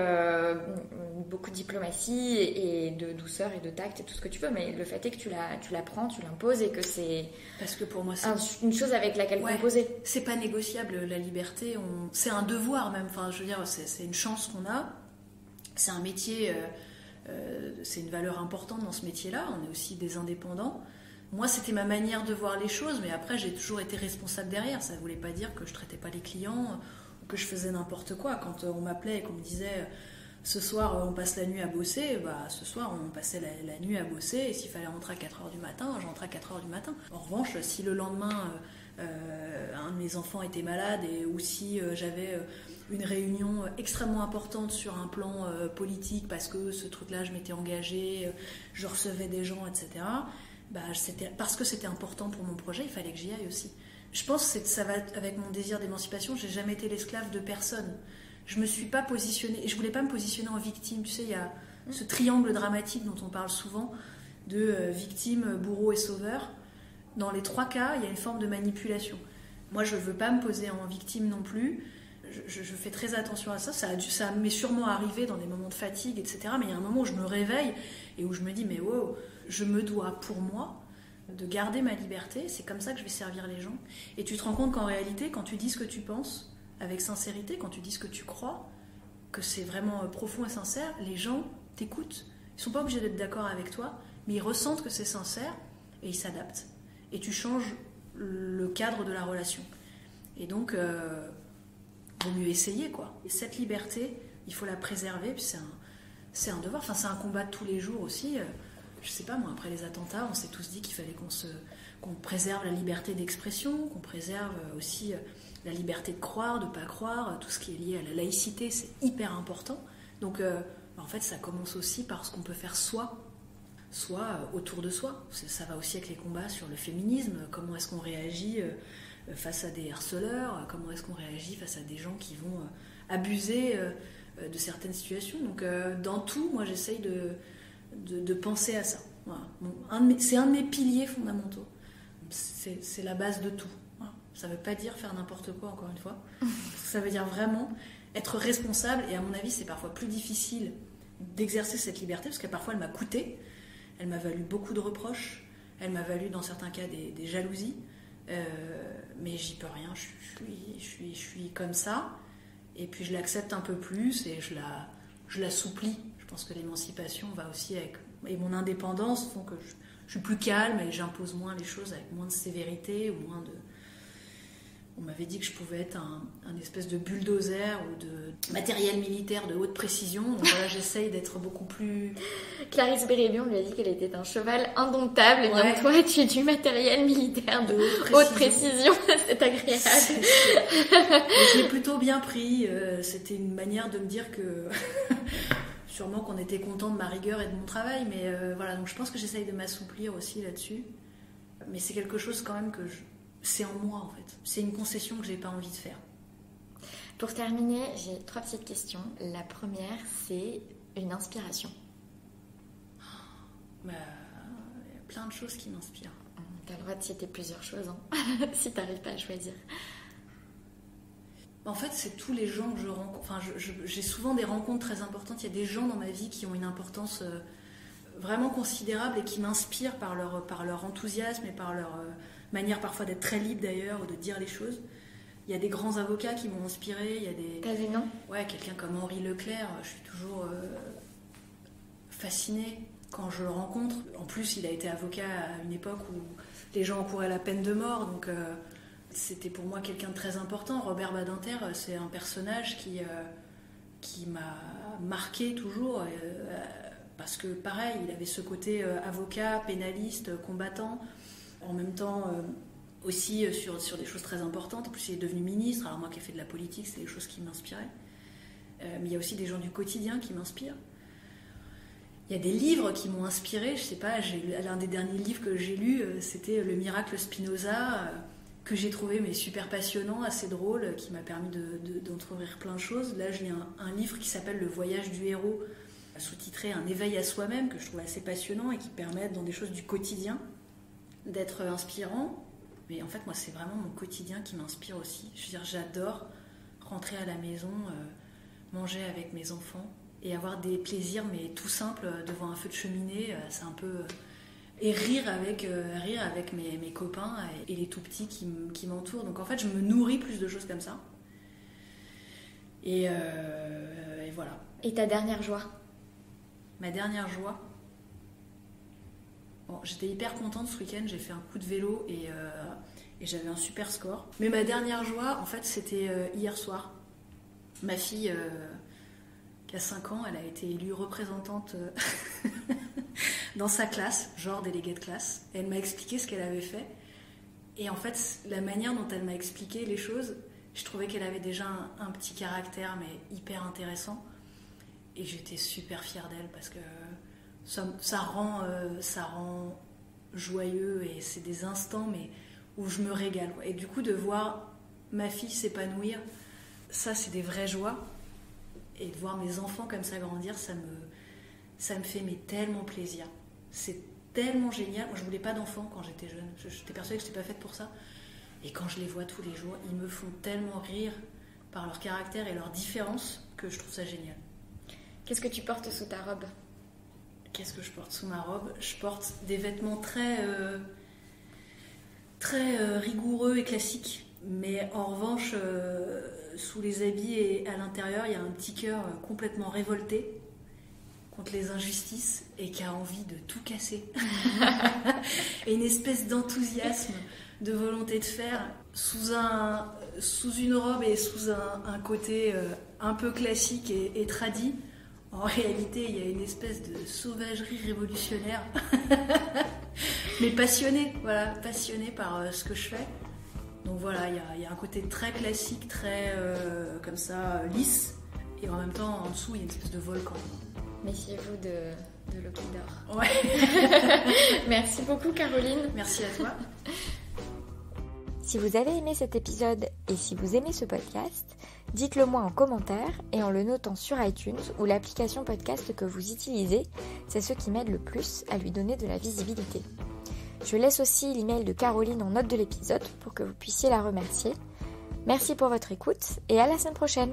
beaucoup de diplomatie et de douceur et de tact et tout ce que tu veux, mais le fait est que tu la prends, tu l'imposes et que c'est parce que pour moi c'est une chose avec laquelle composer. C'est pas négociable la liberté, c'est un devoir même. Enfin, je veux dire, c'est une chance qu'on a. C'est un métier. C'est une valeur importante dans ce métier-là. On est aussi des indépendants. Moi, c'était ma manière de voir les choses, mais après, j'ai toujours été responsable derrière. Ça ne voulait pas dire que je ne traitais pas les clients ou que je faisais n'importe quoi. Quand on m'appelait et qu'on me disait « ce soir, on passe la nuit à bosser », ce soir, on passait la nuit à bosser. Et s'il fallait rentrer à 4h du matin, je rentrais à 4h du matin. En revanche, si le lendemain, un de mes enfants était malade ou si j'avais... une réunion extrêmement importante sur un plan politique parce que ce truc-là, je m'étais engagée, je recevais des gens, etc. Parce que c'était important pour mon projet, il fallait que j'y aille aussi. Je pense que ça va avec mon désir d'émancipation, j'ai jamais été l'esclave de personne. Je me suis pas positionnée, et je voulais pas me positionner en victime. Tu sais, il y a ce triangle dramatique dont on parle souvent, de victime, bourreau et sauveur. Dans les 3 cas, il y a une forme de manipulation. Moi, je veux pas me poser en victime non plus. Je fais très attention à ça. Ça m'est sûrement arrivé dans des moments de fatigue, etc. Mais il y a un moment où je me réveille et où je me dis, mais wow, je me dois pour moi de garder ma liberté. C'est comme ça que je vais servir les gens. Et tu te rends compte qu'en réalité, quand tu dis ce que tu penses, avec sincérité, quand tu dis ce que tu crois, que c'est vraiment profond et sincère, les gens t'écoutent. Ils ne sont pas obligés d'être d'accord avec toi, mais ils ressentent que c'est sincère et ils s'adaptent. Et tu changes le cadre de la relation. Et donc... vaut mieux essayer, quoi. Et cette liberté, il faut la préserver, puis c'est un devoir, enfin c'est un combat de tous les jours aussi. Je sais pas, moi, après les attentats, on s'est tous dit qu'il fallait qu'on préserve la liberté d'expression, qu'on préserve aussi la liberté de croire, de pas croire, tout ce qui est lié à la laïcité, c'est hyper important. Donc en fait, ça commence aussi par ce qu'on peut faire soit autour de soi. Ça va aussi avec les combats sur le féminisme, comment est-ce qu'on réagit face à des harceleurs, comment est-ce qu'on réagit face à des gens qui vont abuser de certaines situations. Donc dans tout, moi j'essaye de penser à ça. Voilà. C'est un de mes piliers fondamentaux. C'est la base de tout. Voilà. Ça ne veut pas dire faire n'importe quoi, encore une fois. Ça veut dire vraiment être responsable, et à mon avis c'est parfois plus difficile d'exercer cette liberté, parce que parfois elle m'a coûté, elle m'a valu beaucoup de reproches, elle m'a valu dans certains cas des jalousies. Mais j'y peux rien, je suis comme ça, et puis je l'accepte un peu plus et je l'assouplis. Je pense que l'émancipation va aussi avec, et mon indépendance font que je suis plus calme et j'impose moins les choses avec moins de sévérité ou On m'avait dit que je pouvais être un espèce de bulldozer ou de matériel militaire de haute précision. Donc voilà, j'essaye d'être beaucoup plus... Clarisse Bérébé, on lui a dit qu'elle était un cheval indomptable. Et bien toi, tu es du matériel militaire de haute précision. C'est agréable. Je l'ai plutôt bien pris. C'était une manière de me dire que... Sûrement qu'on était content de ma rigueur et de mon travail. Mais voilà, donc je pense que j'essaye de m'assouplir aussi là-dessus. Mais c'est quelque chose quand même que c'est en moi en fait. C'est une concession que j'ai pas envie de faire. Pour terminer, j'ai 3 petites questions. La première, c'est une inspiration. Il y a plein de choses qui m'inspirent. Tu as le droit de citer plusieurs choses, hein, si tu n'arrives pas à choisir. En fait, c'est tous les gens que je rencontre. Enfin, j'ai souvent des rencontres très importantes. Il y a des gens dans ma vie qui ont une importance vraiment considérable et qui m'inspirent par leur enthousiasme et par leur manière parfois d'être très libre d'ailleurs, ou de dire les choses. Il y a des grands avocats qui m'ont inspirée. Il y a des... T'as des noms ? Ouais, quelqu'un comme Henri Leclerc, je suis toujours fascinée quand je le rencontre. En plus, il a été avocat à une époque où les gens encouraient la peine de mort, donc c'était pour moi quelqu'un de très important. Robert Badinter, c'est un personnage qui m'a marqué toujours, parce que pareil, il avait ce côté avocat, pénaliste, combattant, en même temps aussi sur des choses très importantes. En plus, il est devenu ministre. Alors moi qui ai fait de la politique, c'est des choses qui m'inspiraient. Mais il y a aussi des gens du quotidien qui m'inspirent. Il y a des livres qui m'ont inspirée. Je sais pas, l'un des derniers livres que j'ai lu, c'était Le Miracle Spinoza, que j'ai trouvé super passionnant, assez drôle, qui m'a permis d'entreouvrir plein de choses. Là, je lis un livre qui s'appelle Le Voyage du héros, sous-titré Un éveil à soi-même, que je trouve assez passionnant et qui permet, dans des choses du quotidien, d'être inspirant. Mais en fait, moi, c'est vraiment mon quotidien qui m'inspire aussi. Je veux dire, j'adore rentrer à la maison, manger avec mes enfants et avoir des plaisirs, mais tout simples, devant un feu de cheminée. C'est un peu... Et rire avec mes copains et les tout-petits qui m'entourent. Donc en fait, je me nourris plus de choses comme ça. Et voilà. Et ta dernière joie ? Ma dernière joie ? Bon, j'étais hyper contente ce week-end, j'ai fait un coup de vélo et j'avais un super score. Mais ma dernière joie, en fait, c'était hier soir. Ma fille, qui a 5 ans, elle a été élue représentante dans sa classe, genre déléguée de classe. Et elle m'a expliqué ce qu'elle avait fait. Et en fait, la manière dont elle m'a expliqué les choses, je trouvais qu'elle avait déjà un petit caractère, mais hyper intéressant. Et j'étais super fière d'elle parce que ça rend joyeux et c'est des instants mais où je me régale. Et du coup, de voir ma fille s'épanouir, ça, c'est des vraies joies. Et de voir mes enfants comme ça grandir, ça me fait tellement plaisir. C'est tellement génial. Moi, je voulais pas d'enfants quand j'étais jeune. J'étais persuadée que je n'étais pas faite pour ça. Et quand je les vois tous les jours, ils me font tellement rire par leur caractère et leur différence que je trouve ça génial. Qu'est-ce que tu portes sous ta robe ? Qu'est-ce que je porte sous ma robe ? Je porte des vêtements très rigoureux et classiques. Mais en revanche, sous les habits et à l'intérieur, il y a un petit cœur complètement révolté contre les injustices et qui a envie de tout casser. Et une espèce d'enthousiasme, de volonté de faire sous une robe et sous un côté un peu classique et tradi. En réalité, il y a une espèce de sauvagerie révolutionnaire, mais passionnée par ce que je fais. Donc voilà, il y a un côté très classique, très comme ça, lisse, et en même temps, en dessous, il y a une espèce de volcan. Méfiez-vous de l'eau qui dort. Ouais. Merci beaucoup, Caroline. Merci à toi. Si vous avez aimé cet épisode et si vous aimez ce podcast, dites-le moi en commentaire et en le notant sur iTunes ou l'application podcast que vous utilisez. C'est ce qui m'aide le plus à lui donner de la visibilité. Je laisse aussi l'email de Caroline en note de l'épisode pour que vous puissiez la remercier. Merci pour votre écoute et à la semaine prochaine.